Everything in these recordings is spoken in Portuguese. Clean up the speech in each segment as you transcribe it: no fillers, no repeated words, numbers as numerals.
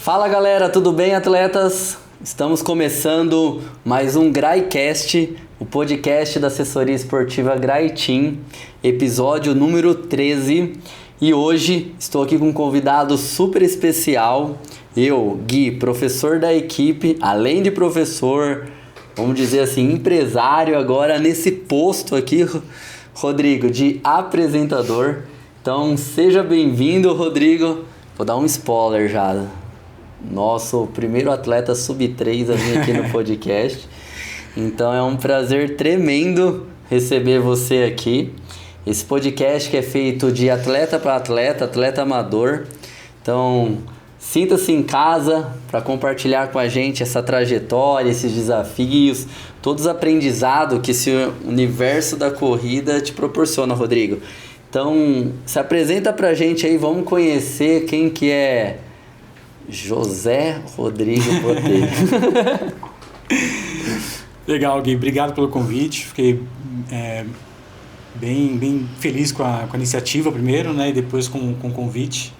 Fala galera, tudo bem, atletas? Estamos começando mais um GRAICast, o podcast da assessoria esportiva GRAI Team, episódio número 13. E hoje estou aqui com um convidado super especial. Eu, Gui, professor da equipe, além de professor, vamos dizer assim, empresário agora nesse posto aqui, Rodrigo, de apresentador. Então seja bem-vindo, Rodrigo. Vou dar um spoiler já. Nosso primeiro atleta sub-3 a vir aqui no podcast. Então é um prazer tremendo receber você aqui. Esse podcast que é feito de atleta para atleta, atleta amador. Então sinta-se em casa para compartilhar com a gente essa trajetória, esses desafios, todos os aprendizados que esse universo da corrida te proporciona, Rodrigo. Então se apresenta pra gente aí, vamos conhecer quem que é José Rodrigo Botelho. Legal, Gui. Obrigado pelo convite. Fiquei bem feliz com a iniciativa primeiro, né? E depois com o convite.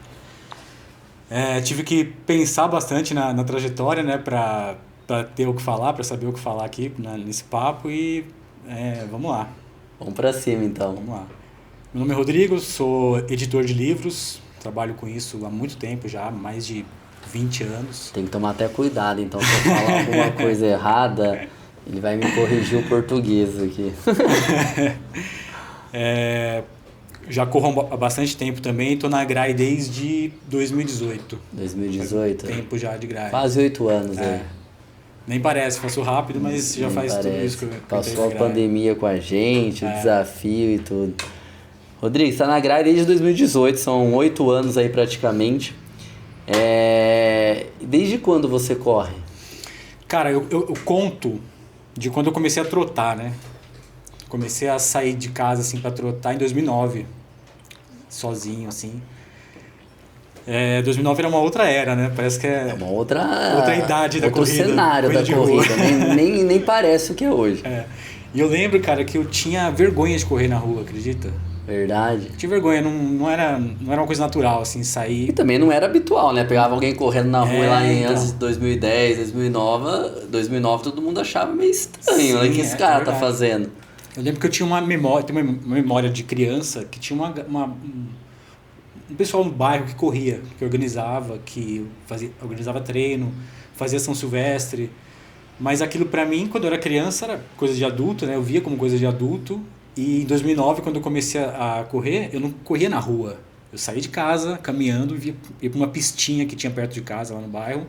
Tive que pensar bastante na trajetória, né? Para ter o que falar, para saber o que falar aqui nesse papo e vamos lá. Vamos para cima então. Vamos lá. Meu nome é Rodrigo, sou editor de livros, trabalho com isso há muito tempo já, mais de 20 anos. Tem que tomar até cuidado, então, se eu falar alguma coisa errada, ele vai me corrigir o português aqui. Já corro há bastante tempo também, estou na GRAI desde 2018. 2018? Faz tempo já de GRAI. Quase 8 anos, né? Nem parece, passou rápido, mas já faz tudo isso que eu passou a pandemia com a gente, o desafio e tudo. Rodrigo, você está na GRAI desde 2018, são 8 anos aí praticamente. Desde quando você corre? Cara, eu conto de quando eu comecei a trotar, né? Comecei a sair de casa assim para trotar em 2009, sozinho assim. 2009 era uma outra era, né? Parece que é uma outra idade da corrida. Outro cenário da corrida, nem parece o que é hoje. E eu lembro, cara, que eu tinha vergonha de correr na rua, acredita? Verdade. Tinha vergonha, não era uma coisa natural, assim, sair... E também não era habitual, né? Pegava alguém correndo na rua lá em antes de 2010, 2009, todo mundo achava meio estranho, né? O que esse cara tá fazendo? Eu lembro que eu tinha uma memória de criança que tinha um pessoal no bairro que corria, que organizava treino, fazia São Silvestre. Mas aquilo pra mim, quando eu era criança, era coisa de adulto, né? Eu via como coisa de adulto. E em 2009, quando eu comecei a correr, eu não corria na rua. Eu saía de casa, caminhando, ia pra uma pistinha que tinha perto de casa, lá no bairro,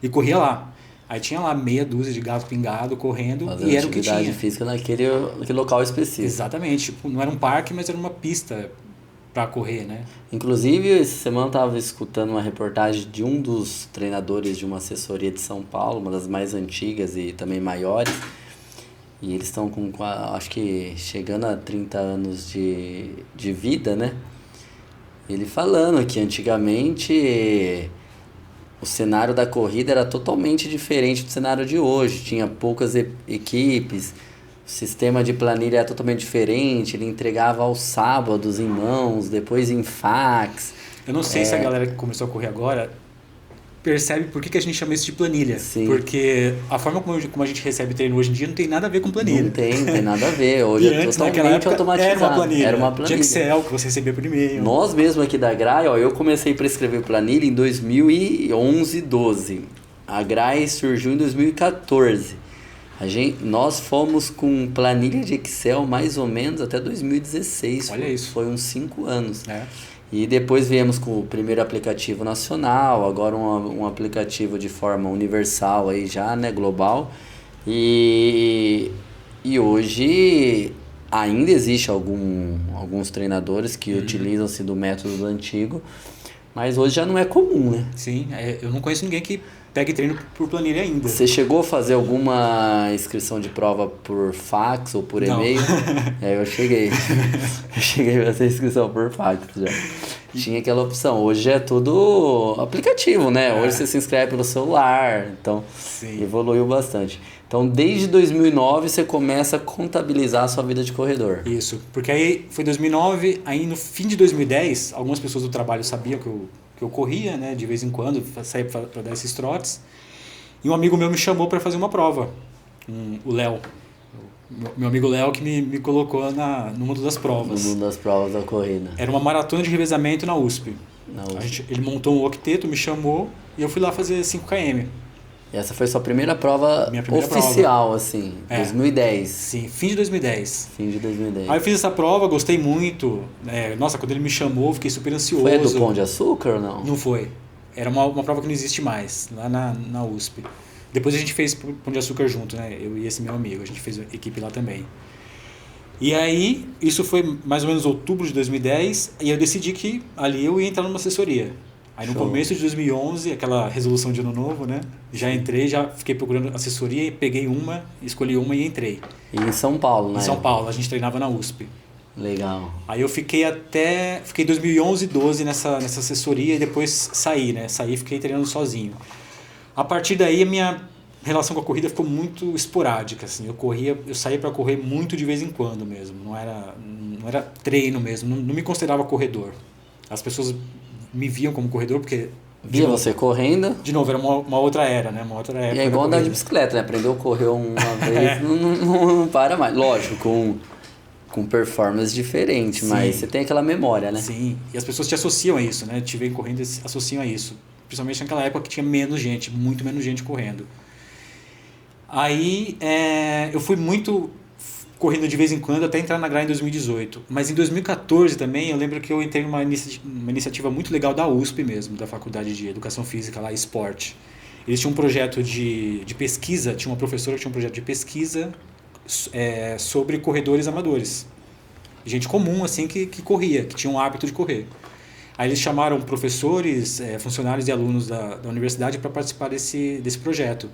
e corria lá. Aí tinha lá meia dúzia de gato pingado correndo, fazendo e era o que tinha. Atividade física naquele local específico. Exatamente. Tipo, não era um parque, mas era uma pista para correr, né? Inclusive, essa semana eu estava escutando uma reportagem de um dos treinadores de uma assessoria de São Paulo, uma das mais antigas e também maiores. E eles estão com, acho que, chegando a 30 anos de vida, né? Ele falando que antigamente o cenário da corrida era totalmente diferente do cenário de hoje. Tinha poucas equipes, o sistema de planilha era totalmente diferente. Ele entregava aos sábados em mãos, depois em fax. Eu não sei se a galera que começou a correr agora percebe por que a gente chama isso de planilha. Sim. Porque a forma como a gente recebe treino hoje em dia não tem nada a ver com planilha. Não tem nada a ver. Hoje é totalmente automatizado. Era uma planilha. De Excel que você recebia por e-mail. Nós mesmo aqui da GRAI, eu comecei para escrever planilha em 2011, 12. A GRAI surgiu em 2014. Nós fomos com planilha de Excel mais ou menos até 2016. Olha isso. Foi uns 5 anos. E depois viemos com o primeiro aplicativo nacional, agora um aplicativo de forma universal aí já, né, global. E hoje ainda existe alguns treinadores que utilizam-se do método antigo, mas hoje já não é comum, né? Sim, eu não conheço ninguém que pegue treino por planilha ainda. Você chegou a fazer alguma inscrição de prova por fax ou por e-mail? Eu cheguei. Eu cheguei a fazer inscrição por fax já. Tinha aquela opção. Hoje é tudo aplicativo, né? Hoje você se inscreve pelo celular. Então, evoluiu bastante. Então, desde 2009, você começa a contabilizar a sua vida de corredor. Isso. Porque aí foi 2009, aí no fim de 2010, algumas pessoas do trabalho sabiam que eu que eu corria, né, de vez em quando, saía para dar esses trotes. E um amigo meu me chamou para fazer uma prova, o Léo. Meu amigo Léo que me colocou no mundo das provas. No mundo das provas da corrida. Era uma maratona de revezamento na USP. Ele montou um octeto, me chamou e eu fui lá fazer 5 km. E essa foi sua primeira prova primeira oficial, prova. Assim, 2010. Sim, fim de 2010. Fim de 2010. Aí eu fiz essa prova, gostei muito. Nossa, quando ele me chamou, fiquei super ansioso. Foi a do Pão de Açúcar ou não? Não foi. Era uma prova que não existe mais, lá na USP. Depois a gente fez Pão de Açúcar junto, né? Eu e esse meu amigo, a gente fez equipe lá também. E aí, isso foi mais ou menos outubro de 2010, e eu decidi que ali eu ia entrar numa assessoria. Aí no começo de 2011, aquela resolução de ano novo, né? Já entrei, já fiquei procurando assessoria, peguei uma, escolhi uma e entrei. E em São Paulo, né? Em São Paulo, a gente treinava na USP. Legal. Aí eu fiquei 2011 e 12 nessa assessoria e depois saí, né? Saí e fiquei treinando sozinho. A partir daí a minha relação com a corrida ficou muito esporádica, assim. Eu saía para correr muito de vez em quando mesmo, não era treino mesmo, não me considerava corredor. As pessoas me viam como corredor porque via você correndo. De novo, era uma outra era, né? Uma outra época. E é igual andar de bicicleta, né? Aprendeu a correr uma vez, não para mais. Lógico, com performance diferente, sim, mas você tem aquela memória, né? Sim, e as pessoas te associam a isso, né? Te veem correndo e associam a isso. Principalmente naquela época que tinha menos gente, muito menos gente correndo. Aí eu fui muito correndo de vez em quando até entrar na Gra em 2018. Mas em 2014 também eu lembro que eu entrei numa iniciativa muito legal da USP mesmo, da Faculdade de Educação Física lá, Esporte. Eles tinham um projeto de pesquisa, tinha uma professora que tinha um projeto de pesquisa sobre corredores amadores. Gente comum assim que corria, que tinha um hábito de correr. Aí eles chamaram professores, funcionários e alunos da universidade para participar desse projeto.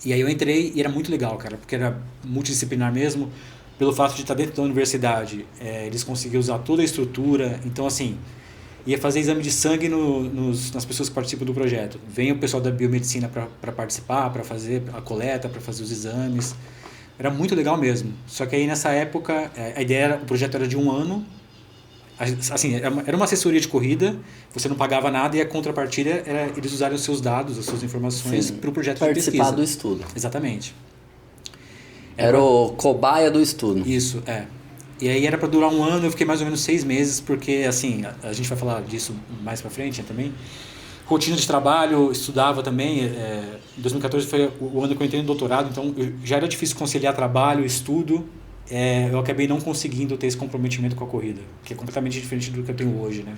E aí eu entrei e era muito legal, cara, porque era multidisciplinar mesmo, pelo fato de estar dentro da universidade. Eles conseguiam usar toda a estrutura, então assim, ia fazer exame de sangue nas pessoas que participam do projeto. Vem o pessoal da biomedicina para participar, para fazer a coleta, para fazer os exames. Era muito legal mesmo. Só que aí nessa época, o projeto era de 1 ano. Assim, era uma assessoria de corrida, você não pagava nada e a contrapartida era eles usarem os seus dados, as suas informações para o projeto de pesquisa. Participar do estudo. Exatamente. Era o cobaia do estudo. Isso, E aí era para durar 1 ano, eu fiquei mais ou menos 6 meses, porque assim, a gente vai falar disso mais para frente também. Rotina de trabalho, estudava também. Em 2014 foi o ano que eu entrei no doutorado, então já era difícil conciliar trabalho, estudo. Eu acabei não conseguindo ter esse comprometimento com a corrida, que é completamente diferente do que eu tenho hoje, né?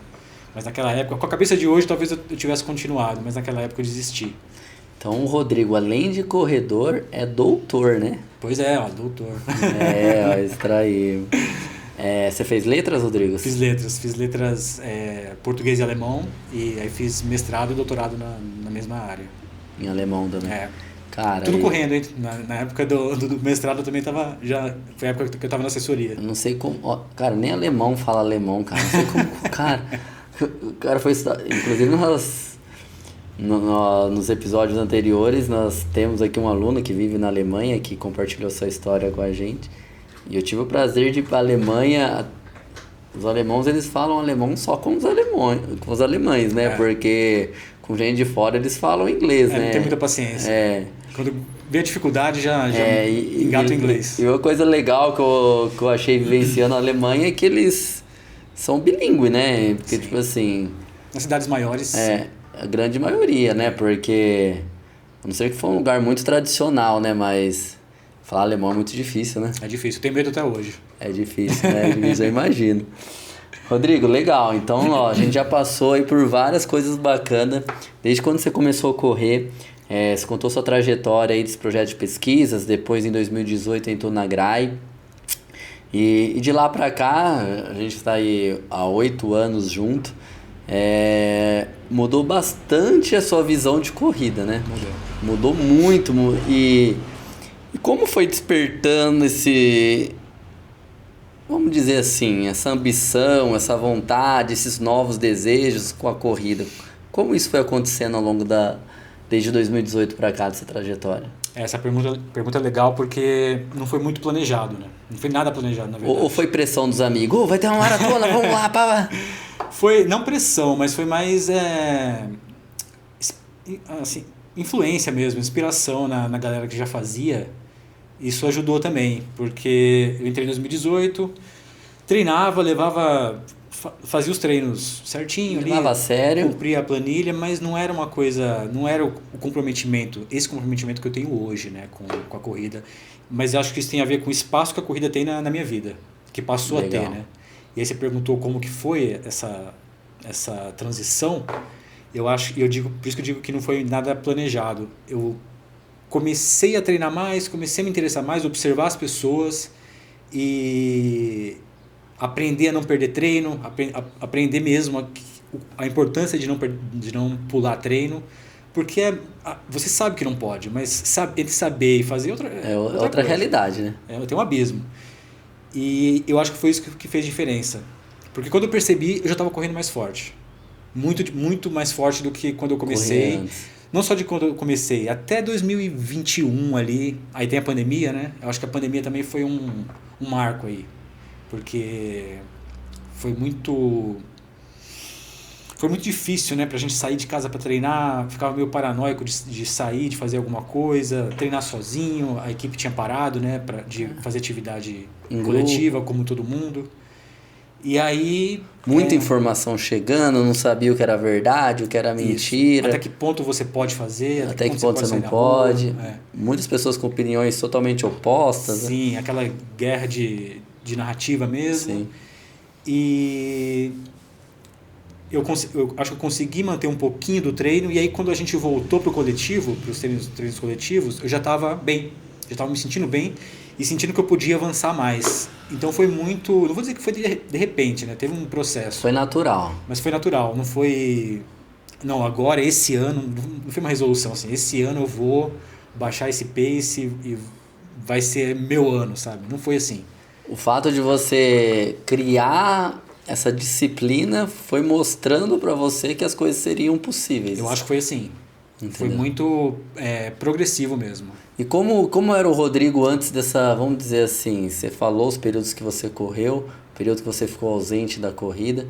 Mas naquela época, com a cabeça de hoje, talvez eu tivesse continuado, mas naquela época eu desisti. Então o Rodrigo, além de corredor, é doutor, né? Pois é, doutor. Extraí. Você fez letras, Rodrigo? Fiz letras português e alemão, e aí fiz mestrado e doutorado na mesma área. Em alemão também? Cara, tudo correndo, hein? Na época do mestrado eu também tava. Foi a época que eu tava na assessoria. Eu não sei como. Cara, nem alemão fala alemão, cara. Não sei como. O cara foi estudar. Inclusive nos episódios anteriores, nós temos aqui um aluno que vive na Alemanha, que compartilhou sua história com a gente. E eu tive o prazer de ir para a Alemanha. Os alemãos, eles falam alemão só com os alemães, né? Porque com gente de fora eles falam inglês, né? Não tem muita paciência. Quando vê a dificuldade, já engata o inglês. E uma coisa legal que eu achei vivenciando a Alemanha é que eles são bilíngues, né? Porque, tipo assim... Nas cidades maiores... a grande maioria, né? Porque... A não ser que for um lugar muito tradicional, né? Mas... Falar alemão é muito difícil, né? É difícil, eu tenho medo até hoje. É difícil, né? Eu imagino. Rodrigo, legal. Então, a gente já passou aí por várias coisas bacanas. Desde quando você começou a correr, você contou sua trajetória aí desse projeto de pesquisas, depois em 2018 entrou na GRAI. E de lá pra cá, a gente está aí há 8 anos junto. Mudou bastante a sua visão de corrida, né? Mudou muito. E como foi despertando vamos dizer assim, essa ambição, essa vontade, esses novos desejos com a corrida? Como isso foi acontecendo ao longo desde 2018 para cá, dessa trajetória? Essa pergunta é legal porque não foi muito planejado, né? Não foi nada planejado, na verdade. Ou foi pressão dos amigos? Vai ter uma maratona, vamos lá, pá. Foi, não pressão, mas foi mais assim, influência mesmo, inspiração na galera que já fazia. Isso ajudou também, porque eu entrei em 2018, treinava, fazia os treinos certinho ali, Levava a sério. cumpria a planilha, mas não era uma coisa, não era o comprometimento, esse comprometimento que eu tenho hoje, né, com a corrida. Mas eu acho que isso tem a ver com o espaço que a corrida tem na minha vida, que passou Legal. a ter, né? E aí você perguntou como que foi essa transição. Por isso que eu digo que não foi nada planejado. Eu comecei a treinar mais, comecei a me interessar mais, observar as pessoas e aprender a não perder treino, aprender mesmo a importância de não pular treino, porque você sabe que não pode, mas entre saber e fazer outra outra realidade, né? tem um abismo. E eu acho que foi isso que fez diferença. Porque quando eu percebi, eu já estava correndo mais forte. Muito, muito mais forte do que quando eu comecei. Não só de quando eu comecei, até 2021 ali, aí tem a pandemia, né? Eu acho que a pandemia também foi um marco aí, porque foi muito difícil, né, pra gente sair de casa para treinar, ficava meio paranoico de sair, de fazer alguma coisa, treinar sozinho, a equipe tinha parado, né, de fazer atividade coletiva, como todo mundo. E aí... Muita informação chegando, não sabia o que era verdade, o que era mentira. Até que ponto você pode fazer, até que ponto você não pode. Rua, Muitas pessoas com opiniões totalmente opostas. Sim, né? Aquela guerra de narrativa mesmo. Sim. E eu acho que eu consegui manter um pouquinho do treino, e aí quando a gente voltou pro coletivo, pros treinos coletivos, eu já estava bem, já estava me sentindo bem e sentindo que eu podia avançar mais. Então foi muito, não vou dizer que foi de repente, né? Teve um processo. Foi natural. Mas foi natural, não foi... Não, agora, esse ano, não foi uma resolução assim, esse ano eu vou baixar esse pace e vai ser meu ano, sabe? Não foi assim. O fato de você criar essa disciplina foi mostrando para você que as coisas seriam possíveis. Eu acho que foi assim. Entendeu? Foi muito progressivo mesmo. E como era o Rodrigo antes dessa, vamos dizer assim, você falou os períodos que você correu, o período que você ficou ausente da corrida,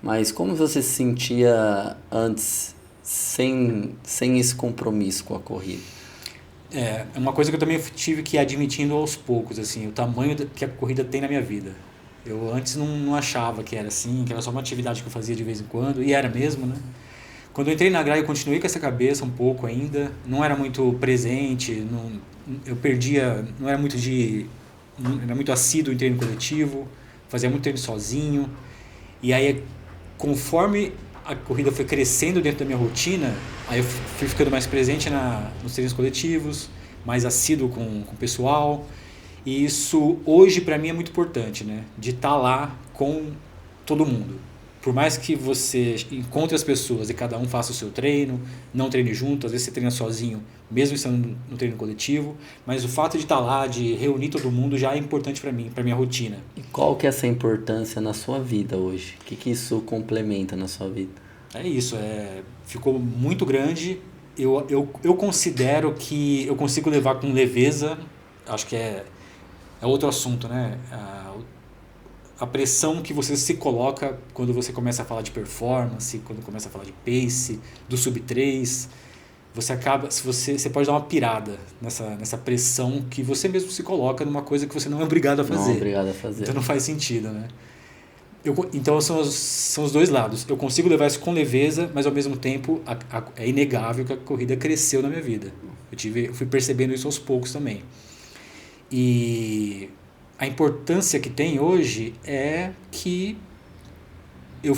mas como você se sentia antes, sem esse compromisso com a corrida? É uma coisa que eu também tive que ir admitindo aos poucos, assim, o tamanho que a corrida tem na minha vida. Eu antes não achava que era assim, que era só uma atividade que eu fazia de vez em quando, e era mesmo, né? Quando eu entrei na Grai, eu continuei com essa cabeça um pouco ainda, não era muito presente, eu perdia, não era muito assíduo em treino coletivo, fazia muito treino sozinho, e aí conforme a corrida foi crescendo dentro da minha rotina, aí eu fui ficando mais presente nos treinos coletivos, mais assíduo com o pessoal, e isso hoje para mim é muito importante, né? De estar lá com todo mundo. Por mais que você encontre as pessoas e cada um faça o seu treino, não treine junto, às vezes você treina sozinho, mesmo estando no treino coletivo, mas o fato de estar lá, de reunir todo mundo já é importante para mim, para minha rotina. E qual que é essa importância na sua vida hoje? O que isso complementa na sua vida? É isso, ficou muito grande. Eu considero que eu consigo levar com leveza, acho que é outro assunto, né? A pressão que você se coloca quando você começa a falar de performance, quando começa a falar de pace, do sub 3, você pode dar uma pirada nessa pressão que você mesmo se coloca numa coisa que você não é obrigado a fazer. Não é obrigado a fazer. Então não faz sentido, né? Então são os dois lados. Eu consigo levar isso com leveza, mas ao mesmo tempo é inegável que a corrida cresceu na minha vida. Eu fui percebendo isso aos poucos também. E a importância que tem hoje é que eu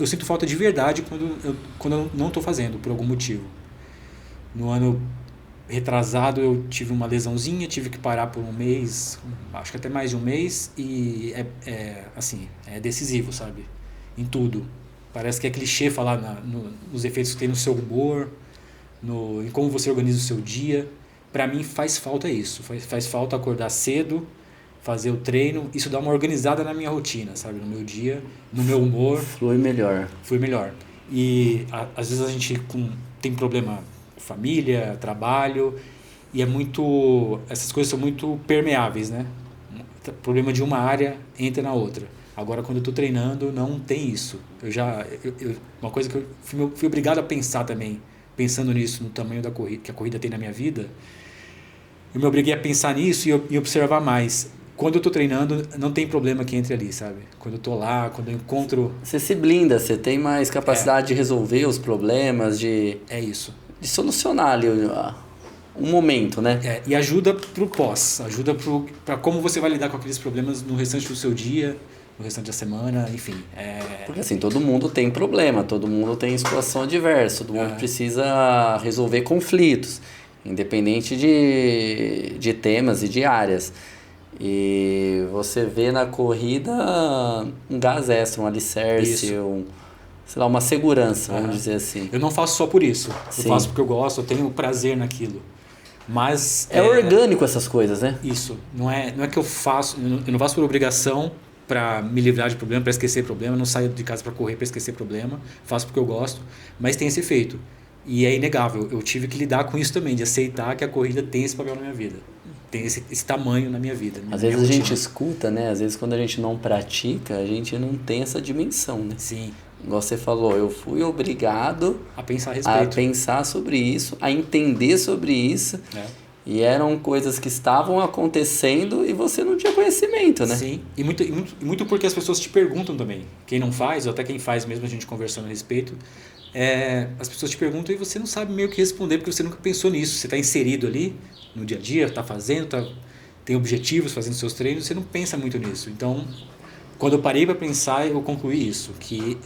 sinto falta de verdade quando eu não estou fazendo, por algum motivo. No ano retrasado eu tive uma lesãozinha, tive que parar por um mês, acho que até mais de um mês, e é decisivo, sabe? Em tudo. Parece que é clichê falar nos efeitos que tem no seu humor, em como você organiza o seu dia. Para mim faz falta isso, faz falta acordar cedo, fazer o treino, isso dá uma organizada na minha rotina, sabe? No meu dia, no meu humor. Flui melhor. E às vezes a gente tem problema com família, trabalho, e essas coisas são muito permeáveis, né? O problema de uma área entra na outra. Agora, quando eu tô treinando, não tem isso. Uma coisa que eu fui obrigado a pensar também, pensando nisso, no tamanho da corrida, que a corrida tem na minha vida, eu me obriguei a pensar nisso e observar mais. Quando eu tô treinando, não tem problema que entre ali, sabe? Quando eu tô lá, quando eu encontro... Você se blinda, você tem mais capacidade de resolver os problemas, É isso. de solucionar ali um momento, né? E ajuda pro pós, ajuda pra como você vai lidar com aqueles problemas no restante do seu dia, no restante da semana, enfim. Porque assim, todo mundo tem problema, todo mundo tem situação adversa, todo mundo precisa resolver conflitos, independente de temas e de áreas. E você vê na corrida um gás extra, um alicerce, sei lá, uma segurança, vamos dizer assim. Eu não faço só por isso, Sim. eu faço porque eu gosto, eu tenho prazer naquilo. Mas é orgânico essas coisas, né? Isso, não é que eu faço, eu não faço por obrigação para me livrar de problema, para esquecer problema, não saio de casa para correr para esquecer problema, faço porque eu gosto, mas tem esse efeito. E é inegável, eu tive que lidar com isso também, de aceitar que a corrida tem esse papel na minha vida, tem esse tamanho na minha vida. Às vezes a gente escuta, né? Às vezes quando a gente não pratica, a gente não tem essa dimensão, né? Sim. Igual você falou, eu fui obrigado a pensar a respeito. A pensar sobre isso, a entender sobre isso. E eram coisas que estavam acontecendo e você não tinha conhecimento, né? Sim, e muito porque as pessoas te perguntam também. Quem não faz, ou até quem faz mesmo, a gente conversando a respeito, as pessoas te perguntam e você não sabe meio que responder porque você nunca pensou nisso. Você está inserido ali no dia a dia, está fazendo, tem objetivos fazendo seus treinos, você não pensa muito nisso. Então, quando eu parei para pensar, eu concluí isso, que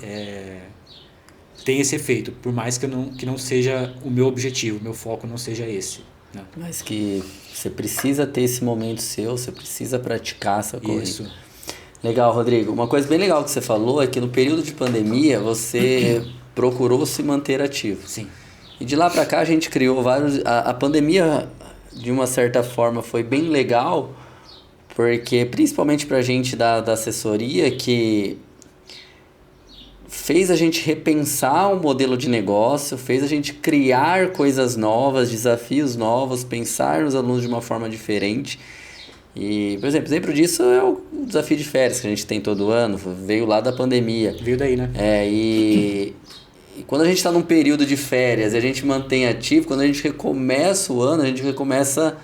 tem esse efeito, por mais que não seja o meu objetivo, o meu foco não seja esse. Né? Mas que você precisa ter esse momento seu, você precisa praticar essa corrida. Isso. Legal, Rodrigo. Uma coisa bem legal que você falou é que no período de pandemia você procurou se manter ativo. Sim. E de lá para cá a gente criou vários... A pandemia, de uma certa forma, foi bem legal, porque principalmente pra gente da assessoria, que fez a gente repensar o modelo de negócio, fez a gente criar coisas novas, desafios novos, pensar nos alunos de uma forma diferente. E, por exemplo disso é o desafio de férias que a gente tem todo ano, veio lá da pandemia. Veio daí, né? E quando a gente está num período de férias e a gente mantém ativo, quando a gente recomeça o ano, a gente recomeça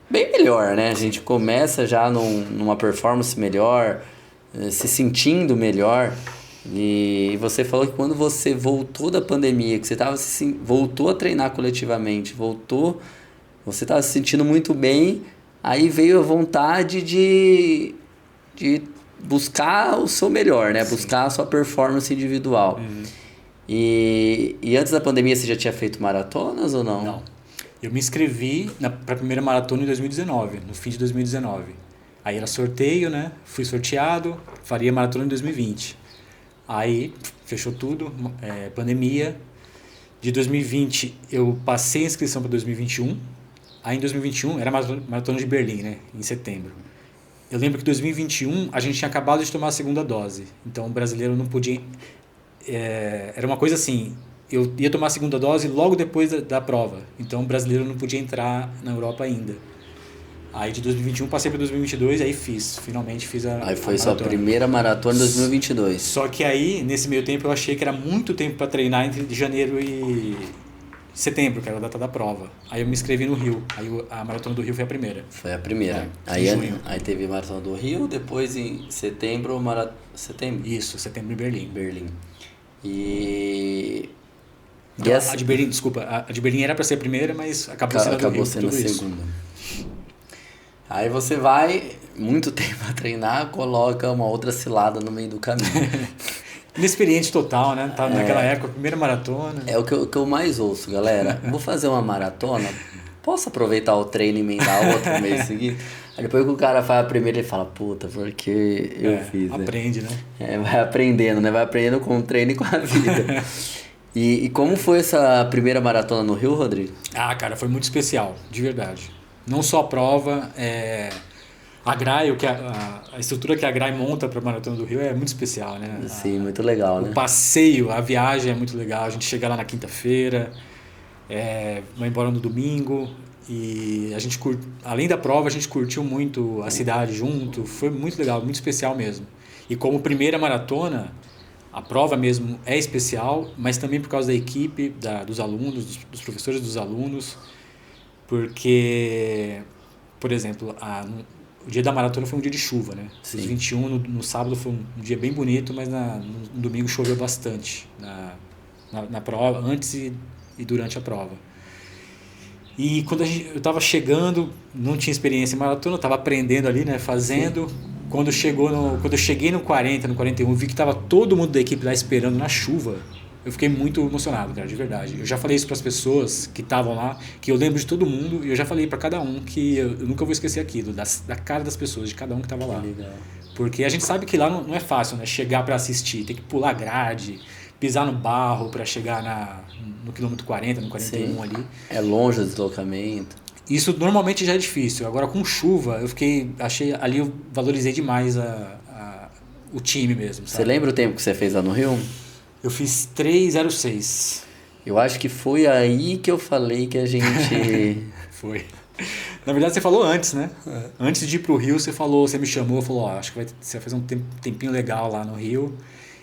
bem melhor, né? A gente começa já numa performance melhor, se sentindo melhor. E você falou que quando você voltou da pandemia, que você voltou a treinar coletivamente, você estava se sentindo muito bem, aí veio a vontade de buscar o seu melhor, né? Sim. Buscar a sua performance individual. Uhum. E antes da pandemia você já tinha feito maratonas ou não? Não. Eu me inscrevi para a primeira maratona em 2019, no fim de 2019. Aí era sorteio, né? Fui sorteado, faria maratona em 2020. Aí fechou tudo, pandemia. De 2020 eu passei a inscrição para 2021. Aí em 2021 era maratona de Berlim, né? Em setembro. Eu lembro que em 2021 a gente tinha acabado de tomar a segunda dose. Então o brasileiro não podia... era uma coisa assim, eu ia tomar a segunda dose logo depois da prova. Então o brasileiro não podia entrar na Europa ainda. Aí de 2021 passei para 2022, aí finalmente fiz a Aí foi a sua primeira maratona em 2022. Só que aí, nesse meio tempo, eu achei que era muito tempo para treinar entre janeiro e setembro, que era a data da prova. Aí eu me inscrevi no Rio. Aí a maratona do Rio foi a primeira. Foi a primeira. Aí teve a maratona do Rio, depois em setembro, setembro? Isso, setembro em Berlim. A de Berlim, desculpa, a de Berlim era para ser a primeira, mas acabou sendo a segunda. Aí você vai, muito tempo a treinar, coloca uma outra cilada no meio do caminho. Inexperiente total, né? Tava naquela época, primeira maratona. É o que eu mais ouço, galera. Vou fazer uma maratona, posso aproveitar o treino e emendar outro mês seguido? Aí depois que o cara faz a primeira, ele fala, puta, porque eu fiz, né? Aprende, né? Vai aprendendo, né? Vai aprendendo com o treino e com a vida. E como foi essa primeira maratona no Rio, Rodrigo? Ah, cara, foi muito especial, de verdade. Não só a prova, a GRAI, a estrutura que a GRAI monta para a Maratona do Rio é muito especial, né? Sim, muito legal, né? O passeio, a viagem é muito legal. A gente chega lá na quinta-feira, vai embora no domingo e a gente além da prova, a gente curtiu muito a cidade junto. Foi muito legal, muito especial mesmo. E como primeira maratona, a prova mesmo é especial, mas também por causa da equipe, dos alunos, dos professores dos alunos, porque, por exemplo, o dia da maratona foi um dia de chuva, né? Sim. Os 21, no sábado foi um dia bem bonito, mas no domingo choveu bastante na prova, antes e durante a prova. E quando eu estava chegando, não tinha experiência em maratona, estava aprendendo ali, né, fazendo. Sim. Quando eu cheguei no 40, no 41, vi que estava todo mundo da equipe lá esperando na chuva. Eu fiquei muito emocionado, cara, de verdade. Eu já falei isso para as pessoas que estavam lá, que eu lembro de todo mundo, e eu já falei para cada um que eu nunca vou esquecer aquilo, da cara das pessoas, de cada um que estava lá. Legal. Porque a gente sabe que lá não é fácil, né, chegar para assistir, tem que pular grade, pisar no barro para chegar no quilômetro 40, no 41. Sim. Ali. É longe o deslocamento. Isso normalmente já é difícil. Agora com chuva, ali eu valorizei demais o time mesmo. Sabe? Você lembra o tempo que você fez lá no Rio? Eu fiz 3:06. Eu acho que foi aí que eu falei que a gente... Foi. Na verdade você falou antes, né? Antes de ir pro Rio, você me chamou, falou, acho que você vai fazer um tempinho legal lá no Rio.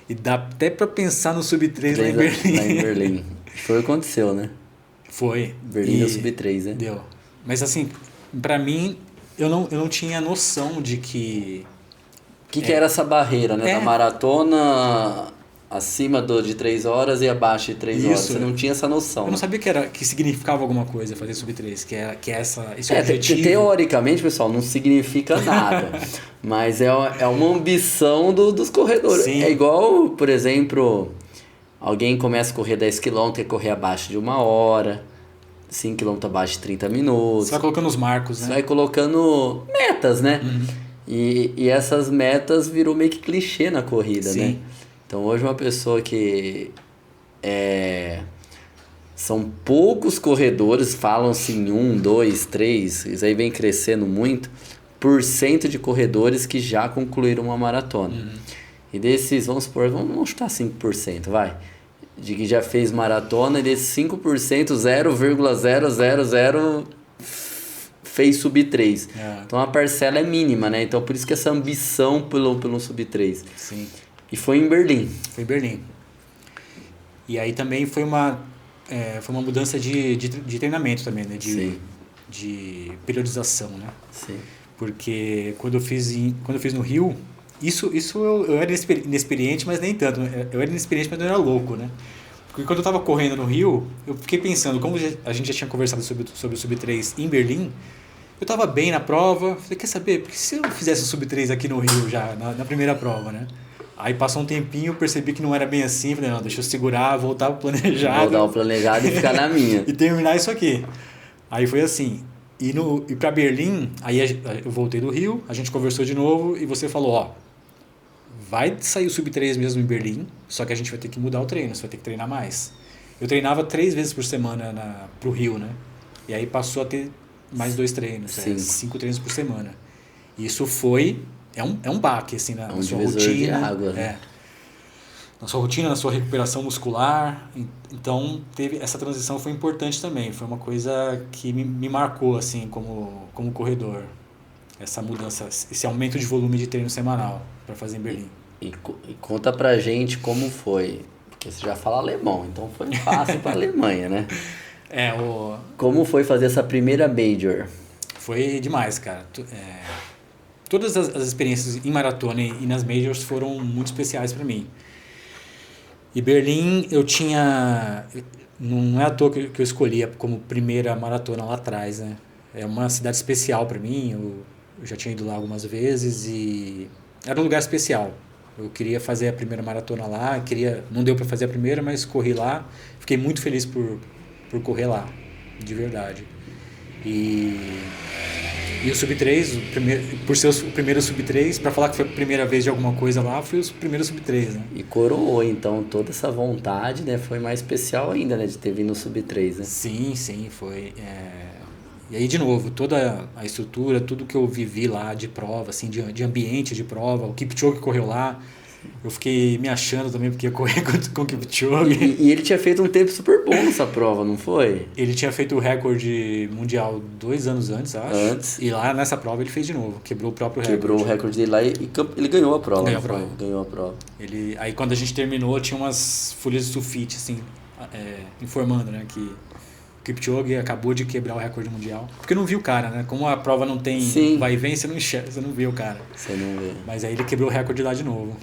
E dá até pra pensar no Sub-3 lá em Berlim. Lá em Berlim. Foi o que aconteceu, né? Foi. Berlim deu Sub-3, né? Deu. Mas assim, pra mim, eu não tinha noção de que... O que era essa barreira, né? Da maratona acima de 3 horas e abaixo de 3 horas. Você não tinha essa noção. Eu não sabia que significava alguma coisa fazer Sub-3, que é esse objetivo. Teoricamente, pessoal, não significa nada. Mas é uma ambição dos corredores. Sim. É igual, por exemplo, alguém começa a correr 10 km, quer correr abaixo de 1 hora, 5 km abaixo de 30 minutos. Você vai colocando os marcos, né? Você vai colocando metas, né? Uhum. E essas metas virou meio que clichê na corrida, sim, né? Então hoje uma pessoa que são poucos corredores, falam-se em 1, 2, 3, isso aí vem crescendo muito, % de corredores que já concluíram uma maratona. Uhum. E desses, vamos supor, vamos chutar 5%, vai. De que já fez maratona, e desses 5%, 0,000 fez Sub-3. Então a parcela é mínima, né? Então por isso que essa ambição pelo Sub-3. Sim. E foi em Berlim. Foi em Berlim. E aí também foi uma mudança de treinamento também, né? De periodização, né? Sim. Porque quando eu fiz no Rio, isso eu era inexperiente, mas nem tanto. Eu era inexperiente, mas não era louco, né? Porque quando eu estava correndo no Rio, eu fiquei pensando, como a gente já tinha conversado sobre o Sub-3 em Berlim, eu estava bem na prova, falei, quer saber, porque se eu fizesse o Sub-3 aqui no Rio já, na primeira prova, né? Aí passou um tempinho, eu percebi que não era bem assim, falei, não, deixa eu segurar, voltar pro planejado. Voltar ao planejado e ficar na minha. E terminar isso aqui. Aí foi assim. E para Berlim, aí eu voltei do Rio, a gente conversou de novo e você falou, vai sair o Sub-3 mesmo em Berlim, só que a gente vai ter que mudar o treino, você vai ter que treinar mais. Eu treinava 3 vezes por semana pro Rio, né? E aí passou a ter mais 2 treinos, 5 treinos por semana. E isso é um baque, assim, na sua rotina. De água, né? Na sua rotina, na sua recuperação muscular. Então, essa transição foi importante também. Foi uma coisa que me marcou, assim, como corredor. Essa mudança, esse aumento de volume de treino semanal para fazer em Berlim. E conta pra gente como foi. Porque você já fala alemão, então foi fácil pra Alemanha, né? Como foi fazer essa primeira Major? Foi demais, cara. Todas as experiências em maratona e nas Majors foram muito especiais para mim. E Berlim eu tinha... Não é à toa que eu escolhi como primeira maratona lá atrás, né? É uma cidade especial para mim, eu já tinha ido lá algumas vezes e era um lugar especial. Eu queria fazer a primeira maratona lá, não deu para fazer a primeira, mas corri lá. Fiquei muito feliz por correr lá, de verdade. E o Sub-3, por ser o primeiro Sub-3, para falar que foi a primeira vez de alguma coisa lá, foi o primeiro Sub-3, né? E coroou, então, toda essa vontade, né? Foi mais especial ainda, né? De ter vindo no Sub-3, né? Sim, foi. E aí, de novo, toda a estrutura, tudo que eu vivi lá de prova, assim, de ambiente de prova, o Kipchoge correu lá. Eu fiquei me achando também, porque ia correr com o Kipchoge. E ele tinha feito um tempo super bom nessa prova, não foi? Ele tinha feito o recorde mundial 2 anos antes, acho. Antes. E lá nessa prova ele fez de novo, quebrou o próprio recorde. Quebrou o recorde dele lá e ele ganhou a prova. Ganhou a prova. Aí quando a gente terminou, tinha umas folhas de sulfite, assim, informando, né, que o Kipchoge acabou de quebrar o recorde mundial. Porque não viu o cara, né? Como a prova não tem vai e vem, você não enxerga, você não vê o cara. Você não vê. Mas aí ele quebrou o recorde lá de novo.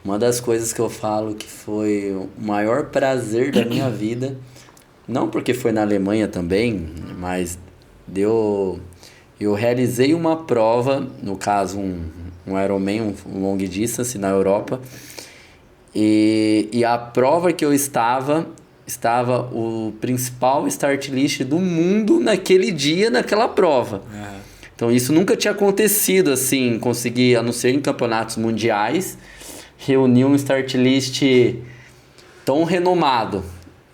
Uma das coisas que eu falo que foi o maior prazer da minha vida, não porque foi na Alemanha também, mas eu realizei uma prova, no caso um Ironman, um long distance na Europa, e a prova que eu estava o principal start list do mundo naquele dia, naquela prova. Uhum. Então isso nunca tinha acontecido assim, conseguir, a não ser em campeonatos mundiais, reunir um start list tão renomado.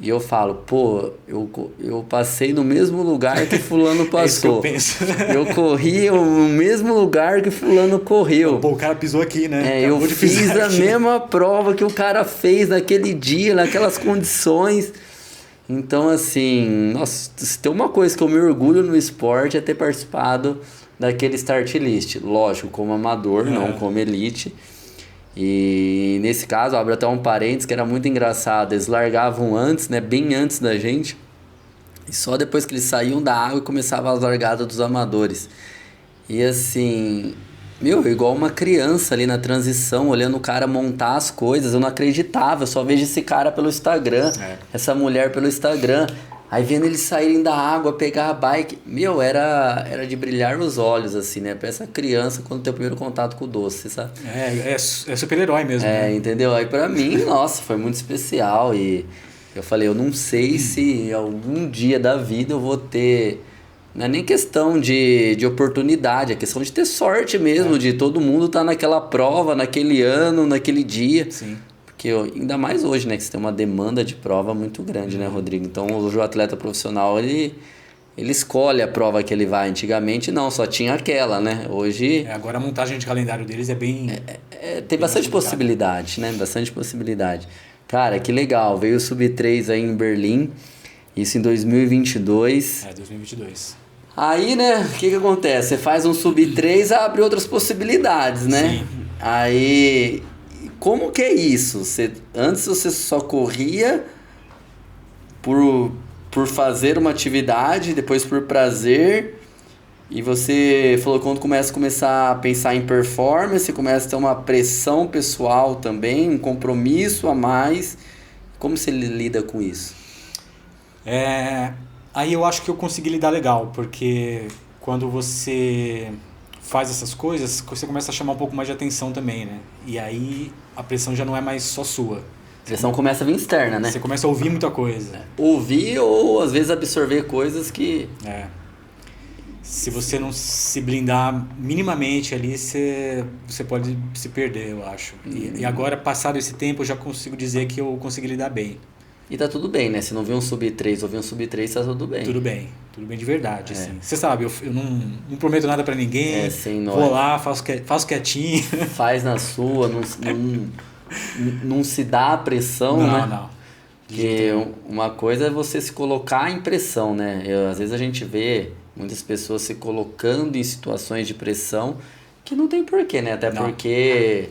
E eu falo, pô, eu passei no mesmo lugar que fulano passou. É isso que eu penso. Eu corri no mesmo lugar que fulano correu. Pô, o cara pisou aqui, né? Eu fiz a mesma prova que o cara fez naquele dia, naquelas condições. Então, assim, nossa, se tem uma coisa que eu me orgulho no esporte é ter participado daquele start list. Lógico, como amador, não como elite. E nesse caso, abre até um parênteses que era muito engraçado. Eles largavam antes, né? Bem antes da gente. E só depois que eles saíam da água começava as largadas dos amadores. E assim, igual uma criança ali na transição, olhando o cara montar as coisas. Eu não acreditava, eu só vejo esse cara pelo Instagram, essa mulher pelo Instagram. Aí vendo eles saírem da água, pegar a bike, era de brilhar os olhos, assim, né? Pra essa criança quando tem o primeiro contato com o doce, sabe? É super-herói mesmo. Né? Entendeu? Aí pra mim, nossa, foi muito especial. E eu falei, eu não sei se algum dia da vida eu vou ter... Não é nem questão de oportunidade, é questão de ter sorte mesmo, de todo mundo estar naquela prova, naquele ano, naquele dia. Sim. Porque ainda mais hoje, né? Que você tem uma demanda de prova muito grande, né, Rodrigo? Então, hoje o atleta profissional, ele escolhe a prova que ele vai. Antigamente, não, só tinha aquela, né? Hoje... agora a montagem de calendário deles é bem... tem bastante possibilidade, né? Bastante possibilidade. Cara, que legal. Veio o Sub-3 aí em Berlim. Isso em 2022. 2022. Aí, né? O que acontece? Você faz um Sub-3, abre outras possibilidades, né? Sim. Aí... Como que é isso? Antes você só corria por fazer uma atividade, depois por prazer, e você falou que quando começar a pensar em performance, começa a ter uma pressão pessoal também, um compromisso a mais. Como você lida com isso? Aí eu acho que eu consegui lidar legal, porque quando você faz essas coisas, você começa a chamar um pouco mais de atenção também, né? E aí a pressão já não é mais só sua. A pressão começa a vir externa, né? Você começa a ouvir muita coisa. Ouvir ou às vezes absorver coisas que... Se você não se blindar minimamente ali, você pode se perder, eu acho. E agora, passado esse tempo, eu já consigo dizer que eu consegui lidar bem. E tá tudo bem, né? Se não vir um Sub-3 ou vir um Sub-3, tá tudo bem. Tudo bem de verdade, assim. Você sabe, eu não prometo nada pra ninguém, sem vou lá, faço quietinho. Faz na sua, não se dá a pressão, né? Não. Porque uma coisa é você se colocar em pressão, né? Às vezes a gente vê muitas pessoas se colocando em situações de pressão que não tem porquê, né? Até porque...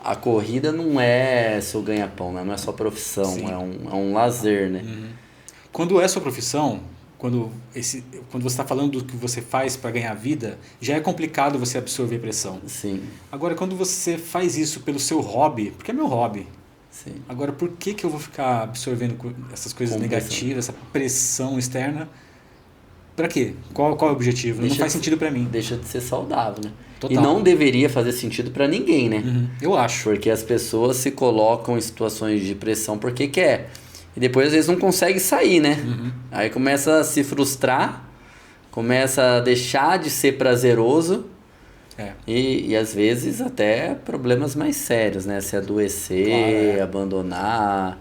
A corrida não é seu ganha-pão, né? Não é só profissão, é um lazer, né? Quando é sua profissão, quando você está falando do que você faz para ganhar vida, já é complicado você absorver pressão. Sim. Agora, quando você faz isso pelo seu hobby, porque é meu hobby. Sim. Agora, por que eu vou ficar absorvendo essas coisas negativas, essa pressão externa? Para quê? Qual é o objetivo? Não faz sentido para mim. Deixa de ser saudável, né? Total. E não deveria fazer sentido para ninguém, né? Eu acho. Porque as pessoas se colocam em situações de pressão porque quer. E depois às vezes não consegue sair, né? Aí começa a se frustrar, começa a deixar de ser prazeroso. E às vezes até problemas mais sérios, né? Se adoecer, abandonar.